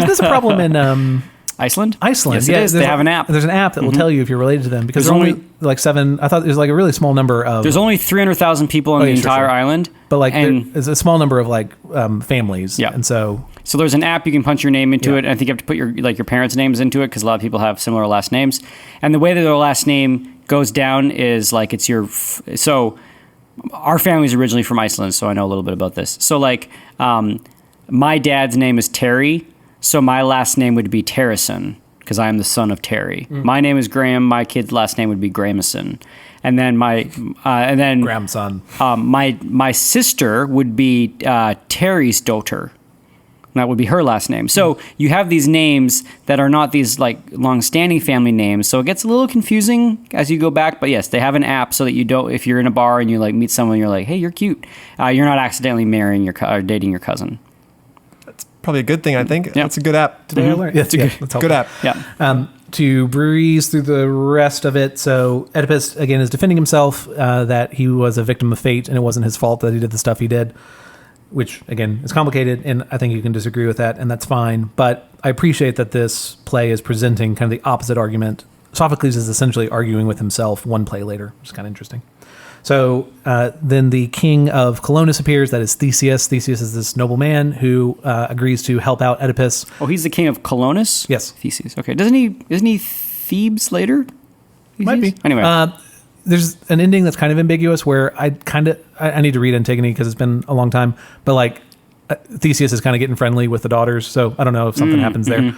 this a problem in Iceland? Iceland? Yes, it is. They have an app. There's an app that will tell you if you're related to them because There's there's only like 7. I thought there's like a really small number of. There's only 300,000 people on the entire island. But like and there's a small number of like families. Yeah. And so there's an app you can punch your name into Yeah. it. And I think you have to put your parents' names into it because a lot of people have similar last names. And the way that their last name goes down is like it's your. So our family's originally from Iceland, so I know a little bit about this. So like my dad's name is Terry, so my last name would be Terrison because I am the son of Terry. My name is Graham. My kid's last name would be Grahamson. And then grandson. My sister would be Terry's daughter. That would be her last name. So you have these names that are not these like long-standing family names. So it gets a little confusing as you go back. But yes, they have an app so that you don't. If you're in a bar and you like meet someone, you're like, "Hey, you're cute." You're not accidentally marrying or dating your cousin. Probably a good thing, I think. Yeah. It's a good app. Today I learned. Yeah, that's Good app. Yeah. To breeze through the rest of it, so Oedipus again is defending himself that he was a victim of fate and it wasn't his fault that he did the stuff he did, which again is complicated, and I think you can disagree with that, and that's fine. But I appreciate that this play is presenting kind of the opposite argument. Sophocles is essentially arguing with himself one play later, which is kind of interesting. So then the king of Colonus appears. That is Theseus. Theseus is this noble man who agrees to help out Oedipus. Oh, he's the king of Colonus? Yes. Theseus. Okay. Isn't he Thebes later? Might be. Anyway. There's an ending that's kind of ambiguous where I need to read Antigone because it's been a long time. But like Theseus is kind of getting friendly with the daughters. So I don't know if something happens there.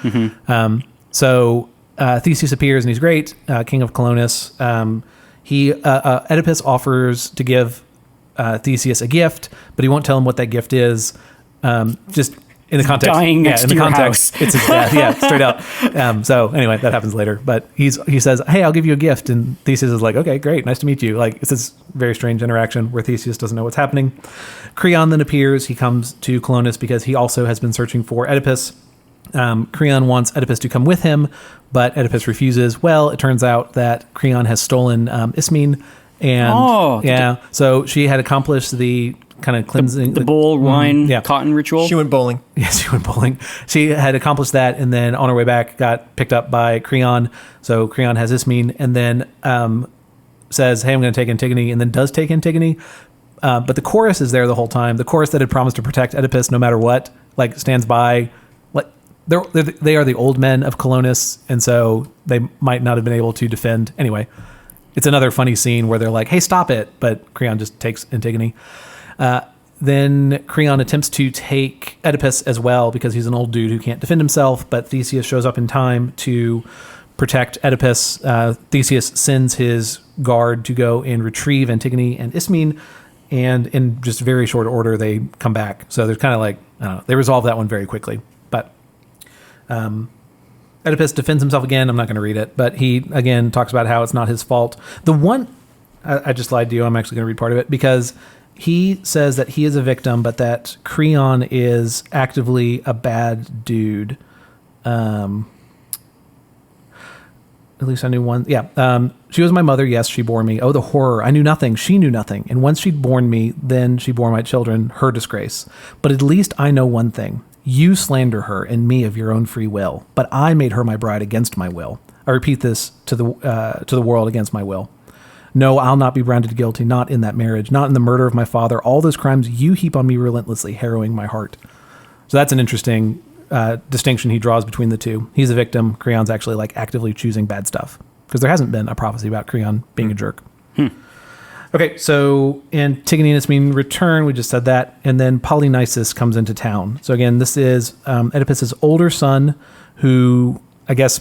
So Theseus appears and he's great. King of Colonus. Oedipus offers to give Theseus a gift, but he won't tell him what that gift is. Just in the context, dying next to your house. It's his death. Yeah, straight out. So anyway, that happens later. But he says, "Hey, I'll give you a gift," and Theseus is like, "Okay, great, nice to meet you." Like it's this very strange interaction where Theseus doesn't know what's happening. Creon then appears. He comes to Colonus because he also has been searching for Oedipus. Creon wants Oedipus to come with him, but Oedipus refuses. Well, it turns out that Creon has stolen Ismene, and so she had accomplished the kind of cleansing the bowl wine cotton ritual. She went bowling. Yes, she went bowling. She had accomplished that, and then on her way back, got picked up by Creon. So Creon has Ismene, and then says, "Hey, I'm going to take Antigone," and then does take Antigone. But the chorus is there the whole time. The chorus that had promised to protect Oedipus no matter what, like stands by. They are the old men of Colonus, and so they might not have been able to defend. Anyway, it's another funny scene where they're like, "Hey, stop it!" But Creon just takes Antigone. Then Creon attempts to take Oedipus as well because he's an old dude who can't defend himself, but Theseus shows up in time to protect Oedipus. Theseus sends his guard to go and retrieve Antigone and Ismene, and in just very short order, they come back. So there's kind of like, I don't know, they resolve that one very quickly. But Oedipus defends himself again. I'm not going to read it, but he, again, talks about how it's not his fault. The one, I just lied to you. I'm actually going to read part of it because He says that he is a victim, but that Creon is actively a bad dude. At least I knew one. Yeah. She was my mother. Yes, she bore me. Oh, the horror. I knew nothing. She knew nothing. And once she'd borne me, then she bore my children, her disgrace. But at least I know one thing. You slander her and me of your own free will. But I made her my bride against my will. I repeat this to the world against my will. No, I'll not be branded guilty, not in that marriage, not in the murder of my father. All those crimes you heap on me relentlessly, harrowing my heart. So that's an interesting distinction he draws between the two. He's a victim. Creon's actually like actively choosing bad stuff because there hasn't been a prophecy about Creon being a jerk. Okay, so Antigone and Ismene return. We just said that. And then Polynices comes into town. So again, this is Oedipus's older son who, I guess,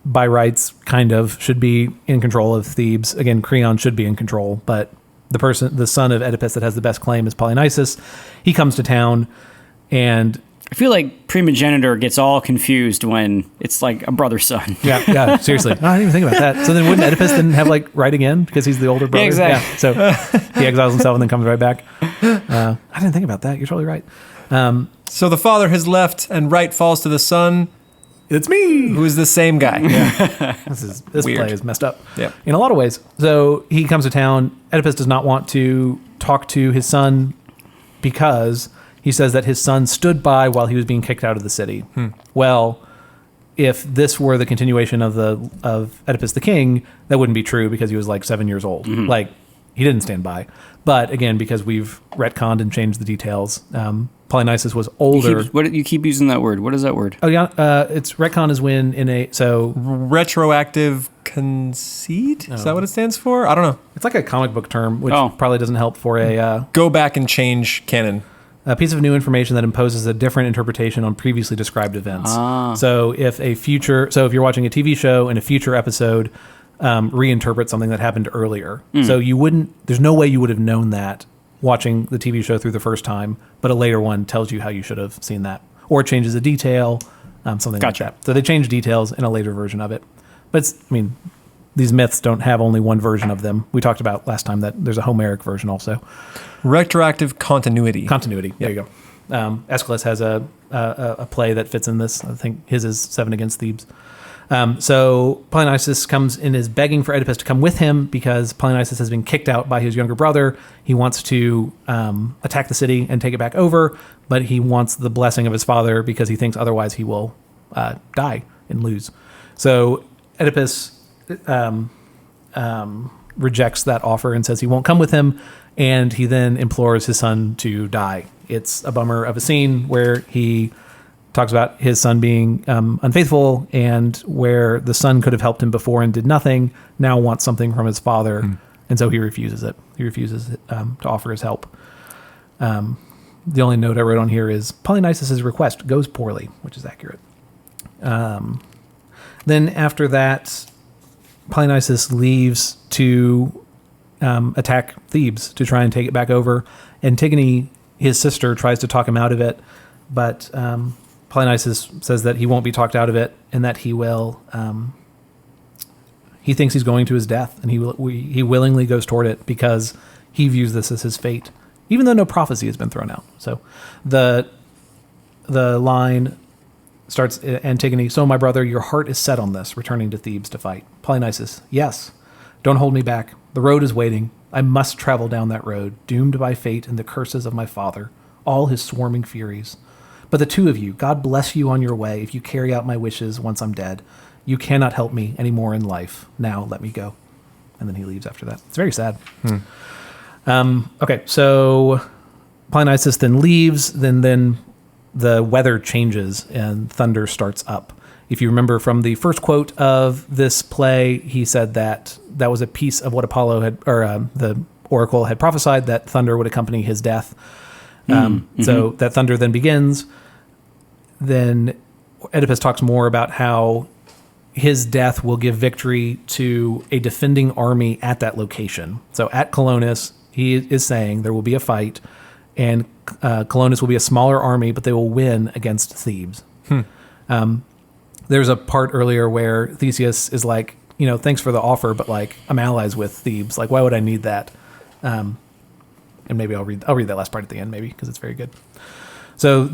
by rights, kind of should be in control of Thebes. Again, Creon should be in control, but the son of Oedipus that has the best claim is Polynices. He comes to town, and I feel like primogenitor gets all confused when it's like a brother-son. yeah, seriously. Oh, I didn't even think about that. So then wouldn't Oedipus then have like right again because he's the older brother? Yeah, exactly. Yeah, so he exiles himself and then comes right back. I didn't think about that. You're totally right. So the father has left, and right falls to the son. It's me. Who is the same guy. This Weird. play is messed up Yep. in a lot of ways. So he comes to town. Oedipus does not want to talk to his son because he says that his son stood by while he was being kicked out of the city. Well, if this were the continuation of Oedipus the king, that wouldn't be true because he was like 7 years old. Like he didn't stand by. But again, because we've retconned and changed the details, Polynices was older. You keep using that word. What is that word? Oh yeah, it's retcon is when Retroactive conceit? Is that what it stands for? I don't know. it's like a comic book term, which probably doesn't help for Go back and change canon. a piece of new information that imposes a different interpretation on previously described events. So if you're watching a TV show and a future episode reinterprets something that happened earlier, so there's no way you would have known that watching the TV show through the first time, but a later one tells you how you should have seen that, or changes a detail, something Gotcha. like that. So they change details in a later version of it. But these myths don't have only one version of them. We talked about last time that there's a Homeric version also. Retroactive continuity. Continuity. There you go. Aeschylus has a play that fits in this. I think his is 7 Against Thebes. So Polynices comes and is begging for Oedipus to come with him because Polynices has been kicked out by his younger brother. He wants to attack the city and take it back over, but he wants the blessing of his father because he thinks otherwise he will die and lose. So Oedipus rejects that offer and says he won't come with him, and he then implores his son to die. It's a bummer of a scene where he talks about his son being unfaithful, and where the son could have helped him before and did nothing, now wants something from his father, and so he refuses it. He refuses to offer his help. The only note I wrote on here is Polynices' request goes poorly, which is accurate. Then after that, Polynices leaves to attack Thebes to try and take it back over. Antigone, his sister, tries to talk him out of it, but Polynices says that he won't be talked out of it, and that he will. He thinks he's going to his death, and he willingly goes toward it because he views this as his fate, even though no prophecy has been thrown out. So, the line starts, Antigone, so my brother, your heart is set on this, returning to Thebes to fight. Polynices, yes, don't hold me back. The road is waiting. I must travel down that road, doomed by fate and the curses of my father, all his swarming furies. But the two of you, God bless you on your way if you carry out my wishes once I'm dead. You cannot help me anymore in life. Now let me go. And then he leaves after that. It's very sad. Okay, so Polynices then leaves, then the weather changes and thunder starts up. If you remember from the first quote of this play, he said that was a piece of what Apollo had, or the oracle had prophesied, that thunder would accompany his death. So that thunder then begins. Then Oedipus talks more about how his death will give victory to a defending army at that location. So at Colonus, he is saying there will be a fight, and Colonus will be a smaller army, but they will win against Thebes. There's a part earlier where Theseus is like, thanks for the offer, but like I'm allies with Thebes. Like, why would I need that? And maybe I'll read that last part at the end, maybe, because it's very good. So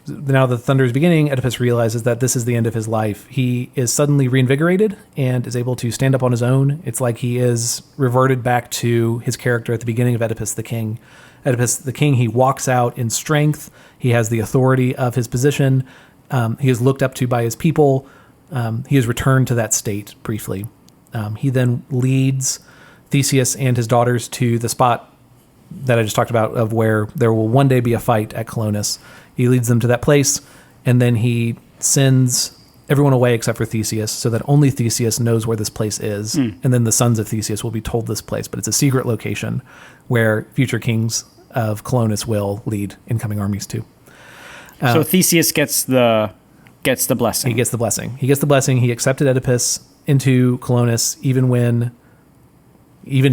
now the thunder is beginning. Oedipus realizes that this is the end of his life. He is suddenly reinvigorated and is able to stand up on his own. It's like he is reverted back to his character at the beginning of Oedipus the King. Oedipus the King, he walks out in strength. He has the authority of his position. He is looked up to by his people. He is returned to that state briefly. He then leads Theseus and his daughters to the spot that I just talked about, of where there will one day be a fight at Colonus. He leads them to that place, and then he sends everyone away except for Theseus, so that only Theseus knows where this place is. And then the sons of Theseus will be told this place, but it's a secret location where future kings of Colonus will lead incoming armies to. So Theseus gets the blessing. He gets the blessing. He accepted Oedipus into Colonus, even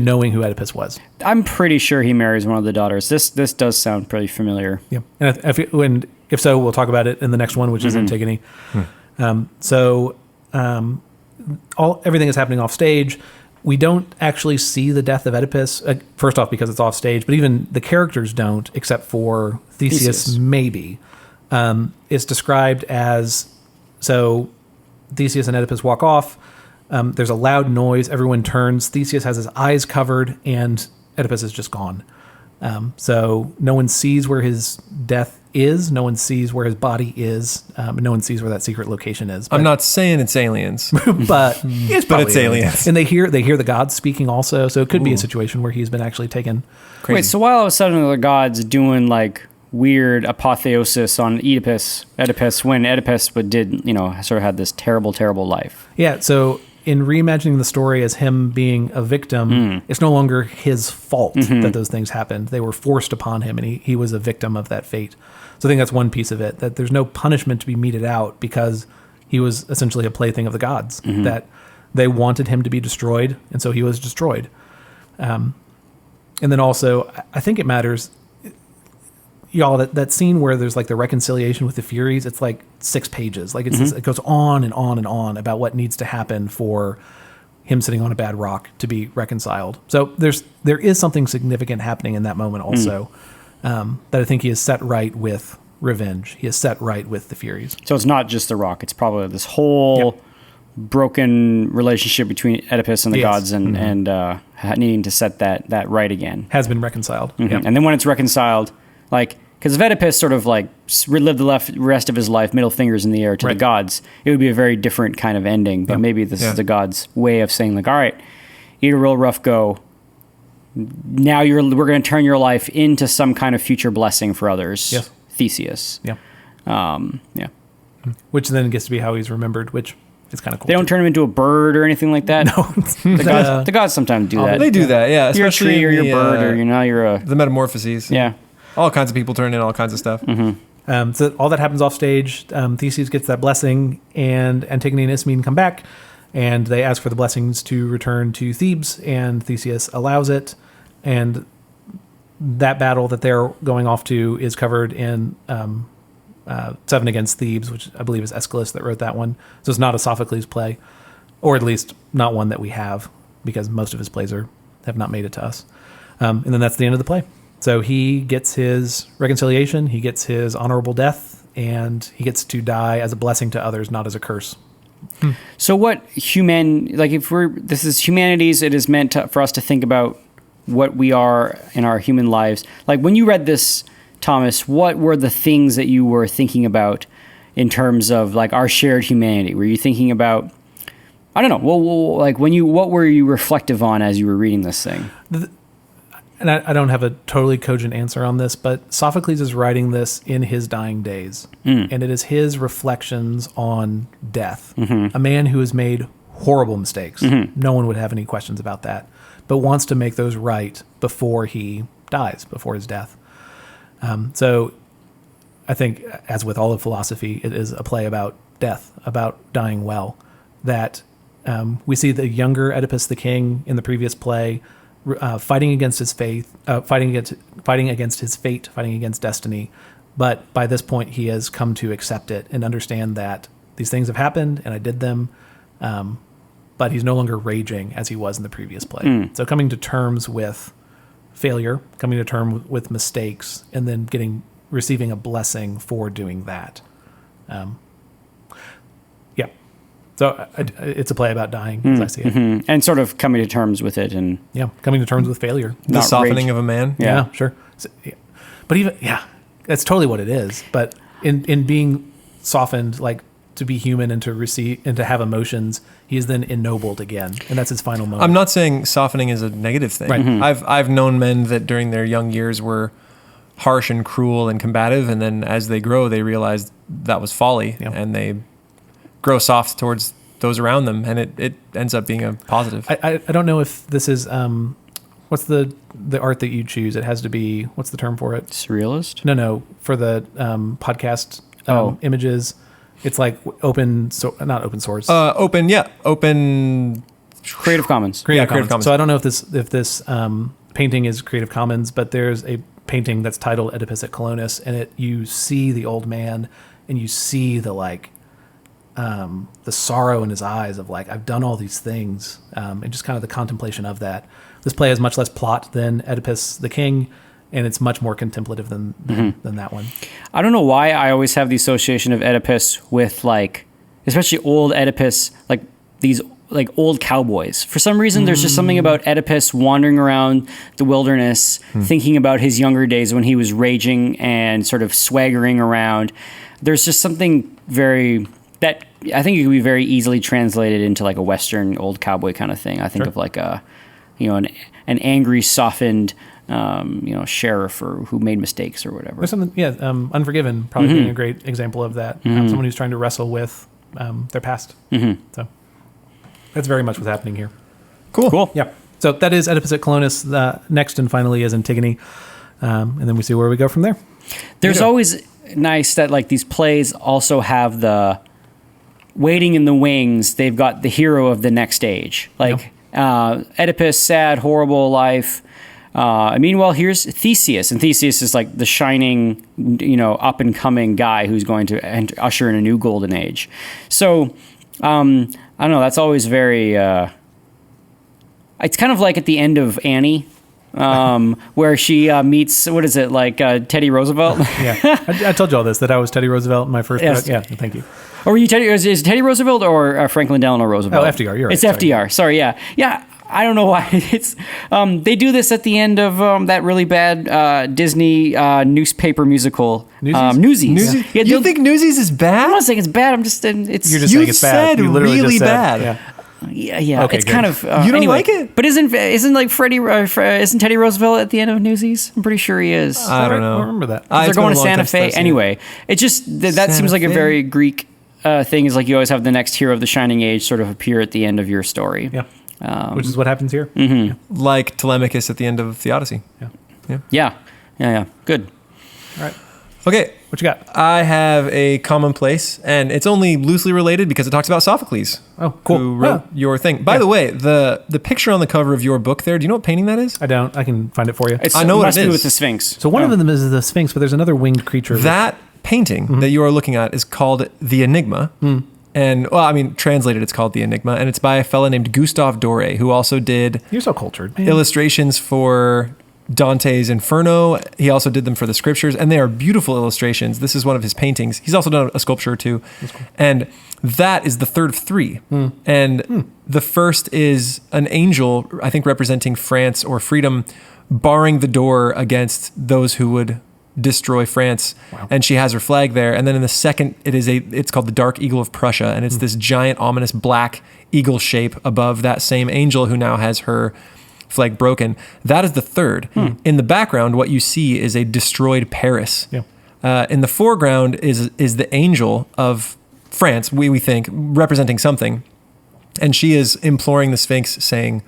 knowing who Oedipus was. I'm pretty sure he marries one of the daughters. This does sound pretty familiar. Yeah, and if so, we'll talk about it in the next one, which is Antigone. Everything is happening off stage. We don't actually see the death of Oedipus. First off, because it's off stage, but even the characters don't, except for Theseus. Maybe. It's described as, so Theseus and Oedipus walk off. There's a loud noise. Everyone turns. Theseus has his eyes covered, and Oedipus is just gone. So no one sees where his death is. No one sees where his body is. And no one sees where that secret location is. But, I'm not saying it's aliens, but it's aliens. And they hear the gods speaking also. So it could be a situation where he's been actually taken. Crazy. Wait, so while all of a sudden the gods doing like weird apotheosis on Oedipus, when Oedipus did, sort of had this terrible, terrible life. Yeah. So in reimagining the story as him being a victim, it's no longer his fault that those things happened. They were forced upon him, and he was a victim of that fate. So I think that's one piece of it, that there's no punishment to be meted out because he was essentially a plaything of the gods, that they wanted him to be destroyed, and so he was destroyed. And then also, I think it matters, y'all, that scene where there's like the reconciliation with the Furies, it's like 6 pages. Like it goes on and on and on about what needs to happen for him sitting on a bad rock to be reconciled. So there is something significant happening in that moment also, that I think he is set right with revenge. He is set right with the Furies. So it's not just the rock. It's probably this whole broken relationship between Oedipus and the gods, and needing to set that right again. Has been reconciled. And then when it's reconciled, like, because if Oedipus sort of like lived the rest of his life middle fingers in the air to the gods, it would be a very different kind of ending. But maybe this is the gods' way of saying, like, all right, you had a real rough go. Now we're going to turn your life into some kind of future blessing for others. Yes. Theseus. Yeah. Which then gets to be how he's remembered, which is kind of cool. They don't turn him into a bird or anything like that. No. The gods sometimes do that. They do that, yeah. You're a tree or you're a bird or you're the metamorphoses. Yeah. All kinds of people turn in all kinds of stuff. So all that happens off stage. Theseus gets that blessing, and Antigone and Ismene come back, and they ask for the blessings to return to Thebes, and Theseus allows it. And that battle that they're going off to is covered in 7 Against Thebes, which I believe is Aeschylus that wrote that one. So it's not a Sophocles play, or at least not one that we have, because most of his plays have not made it to us. And then that's the end of the play. So he gets his reconciliation, he gets his honorable death, and he gets to die as a blessing to others, not as a curse. So what this is humanities, it is meant for us to think about what we are in our human lives. Like when you read this, Thomas, what were the things that you were thinking about in terms of like our shared humanity? Were you thinking about, I don't know, what were you reflective on as you were reading this thing? And I don't have a totally cogent answer on this, but Sophocles is writing this in his dying days. And it is his reflections on death. A man who has made horrible mistakes. No one would have any questions about that, but wants to make those right before he dies, before his death. So I think, as with all of philosophy, it is a play about death, about dying well. That we see the younger Oedipus the king in the previous play fighting against his faith, fighting against his fate, fighting against destiny. But by this point, he has come to accept it and understand that these things have happened and I did them. But he's no longer raging as he was in the previous play. So coming to terms with failure, coming to terms with mistakes, and then receiving a blessing for doing that. Yeah. So it's a play about dying, as I see it. And sort of coming to terms with it, and Yeah, coming to terms with failure. The Not softening rage. of a man. Yeah, sure. So, yeah. But that's totally what it is. But in being softened, like to be human and to receive and to have emotions, he is then ennobled again, and that's his final moment. I'm not saying softening is a negative thing. Right. I've known men that during their young years were harsh and cruel and combative, and then as they grow, they realize that was folly, and they grow soft towards those around them, and it ends up being a positive. I don't know if this is what's the art that you choose. It has to be, what's the term for it? surrealist. No, for the podcast images, it's like not open source. Open Creative Commons. Creative Creative Commons. Commons. So I don't know if this painting is Creative Commons, but there's a painting that's titled Oedipus at Colonus, and you see the old man, and you see the the sorrow in his eyes of like, I've done all these things, and just kind of the contemplation of that. This play has much less plot than Oedipus the King, and it's much more contemplative than that one. I don't know why I always have the association of Oedipus with like, especially old Oedipus, like these like old cowboys. For some reason, there's just something about Oedipus wandering around the wilderness, thinking about his younger days when he was raging and sort of swaggering around. There's just something that I think it could be very easily translated into like a Western old cowboy kind of thing. I think of like a, an angry, softened, sheriff who made mistakes or whatever. There's something, Unforgiven probably being a great example of that. Someone who's trying to wrestle with their past. So that's very much what's happening here. Cool. Yeah. So that is Oedipus at Colonus. Next and finally is Antigone. And then we see where we go from there. There's always nice that like these plays also have the waiting in the wings. They've got the hero of the next age. Like Oedipus, sad, horrible life. Meanwhile, here's Theseus, and Theseus is like the shining, up and coming guy who's going to usher in a new golden age. So, I don't know. That's always very. It's kind of like at the end of Annie, where she meets Teddy Roosevelt. Yeah, I told you all this, that I was Teddy Roosevelt in my first. Yes. Yeah, thank you. Or were you Teddy? Is it Teddy Roosevelt or Franklin Delano Roosevelt? Oh, FDR. You're right. It's FDR. Sorry. Yeah. I don't know why it's. They do this at the end of that really bad Disney newspaper musical, Newsies. Yeah, you think Newsies is bad? I'm not saying it's bad. I'm just. It's. You're just saying it's bad. Said You literally really just said, bad. Yeah. Okay, it's good. kind of. You don't like it? But isn't like Freddie? Isn't Teddy Roosevelt at the end of Newsies? I'm pretty sure he is. I don't know. I remember that. They're going to Santa Fe anyway. It just that seems like a very Greek thing. Is like you always have the next hero of the shining age sort of appear at the end of your story. Yeah. Which is what happens here. Like Telemachus at the end of the Odyssey. Yeah. Good. All right. Okay. What you got? I have a commonplace, and it's only loosely related because it talks about Sophocles. Oh, cool. Who wrote your thing. By the way, the picture on the cover of your book there, do you know what painting that is? I don't. I can find it for you. I know what must it be is. with the Sphinx. So one of them is the Sphinx, but there's another winged creature. That painting that you are looking at is called The Enigma. And, translated, it's called The Enigma. And it's by a fellow named Gustave Doré, who also did You're so cultured, man. illustrations for Dante's Inferno. He also did them for the scriptures, and they are beautiful illustrations. This is one of his paintings. He's also done a sculpture too. That's cool. And that is the third of three. And the first is an angel, I think representing France or freedom, barring the door against those who would destroy France. Wow. And she has her flag there. And then in the second, it's called the Dark Eagle of Prussia, and it's this giant, ominous black eagle shape above that same angel who now has her flag broken. That is the third. In the background, what you see is a destroyed Paris. Yeah. In the foreground is the angel of France, we think, representing something. And she is imploring the Sphinx, saying,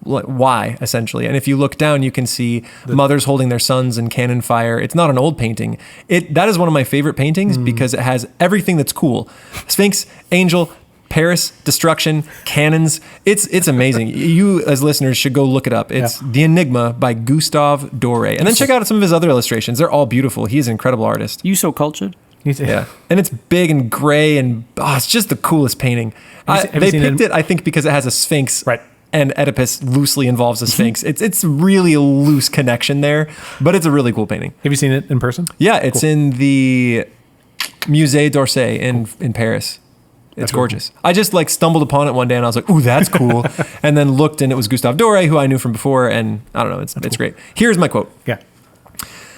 why, essentially. And if you look down, you can see mothers holding their sons in cannon fire. It's not an old painting. That is one of my favorite paintings because it has everything that's cool. Sphinx, angel, Paris, destruction, cannons. It's amazing. You, as listeners, should go look it up. It's The Enigma by Gustave Doré. And then check out some of his other illustrations. They're all beautiful. He's an incredible artist. You so cultured. Yeah. And it's big and gray, and it's just the coolest painting. Have you They seen picked it, I think, because it has a Sphinx. Right. and Oedipus loosely involves a sphinx. It's really a loose connection there, but it's a really cool painting. Have you seen it in person? Yeah, it's in the Musée d'Orsay in Paris. It's gorgeous. I just like stumbled upon it one day and I was like, ooh, that's cool. And then looked and it was Gustave Doré, who I knew from before. And I don't know, it's great. Here's my quote. Yeah.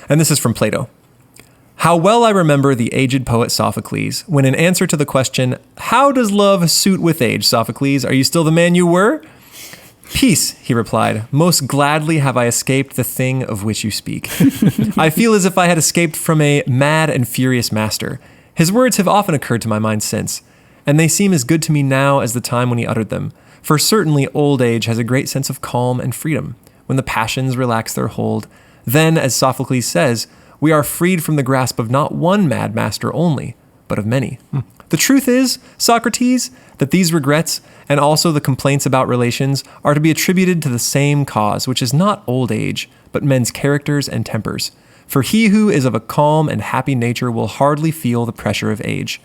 And this is from Plato. How well I remember the aged poet Sophocles, when in answer to the question, how does love suit with age, Sophocles? Are you still the man you were? Peace, he replied. Most gladly have I escaped the thing of which you speak. I feel as if I had escaped from a mad and furious master. His words have often occurred to my mind since, and they seem as good to me now as the time when he uttered them. For certainly old age has a great sense of calm and freedom, when the passions relax their hold. Then, as Sophocles says, we are freed from the grasp of not one mad master only, but of many. The truth is, Socrates, that these regrets and also the complaints about relations are to be attributed to the same cause, which is not old age, but men's characters and tempers. For he who is of a calm and happy nature will hardly feel the pressure of age.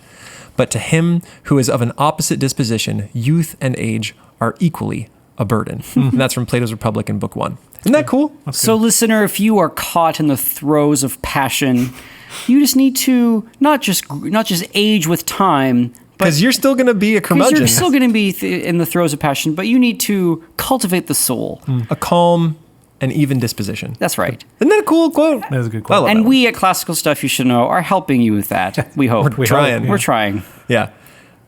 But to him who is of an opposite disposition, youth and age are equally a burden. And that's from Plato's Republic in Book 1. Isn't that cool? So, listener, if you are caught in the throes of passion, you just need to not just age with time, Because you're still going to be a because curmudgeon. you're still going to be in the throes of passion, but you need to cultivate the soul. A calm and even disposition. That's right. Isn't that a cool quote? That is a good I quote. love And that we at Classical Stuff You Should Know are helping you with that. We hope. We trying. hope, We're trying. one. Yeah.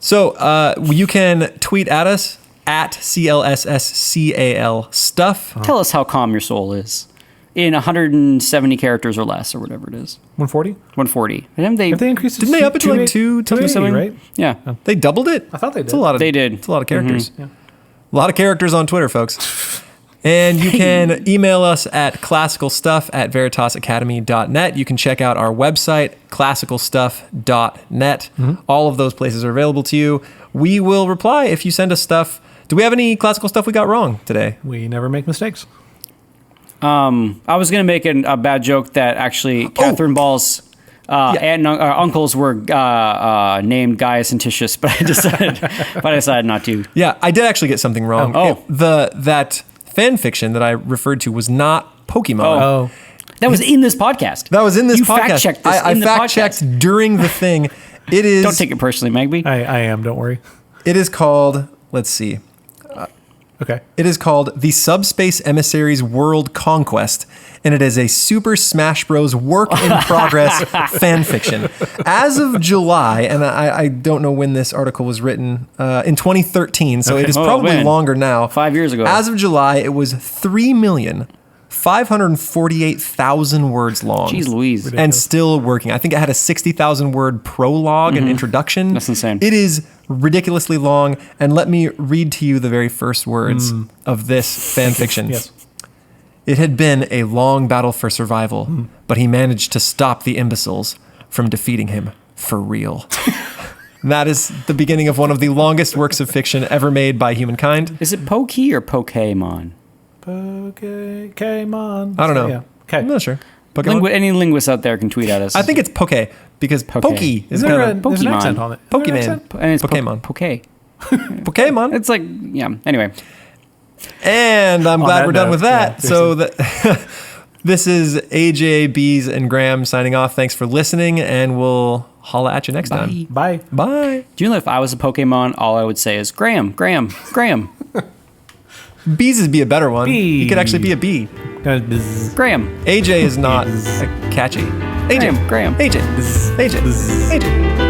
So you can tweet at us at CLSSCAL stuff. Tell us how calm your soul is in 170 characters or less, or whatever it is. 140? 140. And they, Have they increased it? Didn't they up it to like 280, something? right? yeah. They doubled it? I thought they It's did. a lot of, They did. It's a lot of characters. Yeah. A lot of characters on Twitter, folks. And you can email us at classicalstuff@veritasacademy.net. You can check out our website, classicalstuff.net. All of those places are available to you. We will reply if you send us stuff. Do we have any classical stuff we got wrong today? We never make mistakes. I was going to make a bad joke that actually Catherine Ball's aunt and uncles were named Gaius and Titius, but I decided not to. Yeah, I did actually get something wrong. Oh. That fan fiction that I referred to was not Pokemon. Oh. That was in this podcast. That was in this you podcast. fact-checked this I in the fact-checked podcast. during the thing. It is. Don't take it personally, Magby. I am, don't worry. It is called. Let's see. Okay. It is called The Subspace Emissaries World Conquest, and it is a Super Smash Bros. Work in progress fan fiction. As of July, and I don't know when this article was written, in 2013, so it is Oh, probably man. longer now. 5 years ago. As of July, it was 3,548,000 words long. Jeez Louise. And still working. I think it had a 60,000 word prologue and introduction. That's insane. It is ridiculously long. And let me read to you the very first words of this fan fiction. Yes. It had been a long battle for survival, but he managed to stop the imbeciles from defeating him for real. That is the beginning of one of the longest works of fiction ever made by humankind. Is it Pokey or Pokemon? Pokemon. I don't know. Yeah. Okay. I'm not sure. Pokemon? Any linguists out there can tweet at us. I think it's Poke, because Pokey is Is there kind of there's an Pokemon. accent on it? Is there an Pokemon. accent? and it's Pokemon. Poke. Pokemon. It's like, yeah. Anyway. And I'm glad that we're done note, with that. yeah, So this is AJ, Bees, and Graham signing off. Thanks for listening, and we'll holla at you next time. Bye. Bye. Do you know if I was a Pokemon, all I would say is Graham. Bees would be a better one. Bee. He could actually be a bee. Bzz. Graham. AJ is not catchy. AJ. Graham. AJ. AJ. AJ.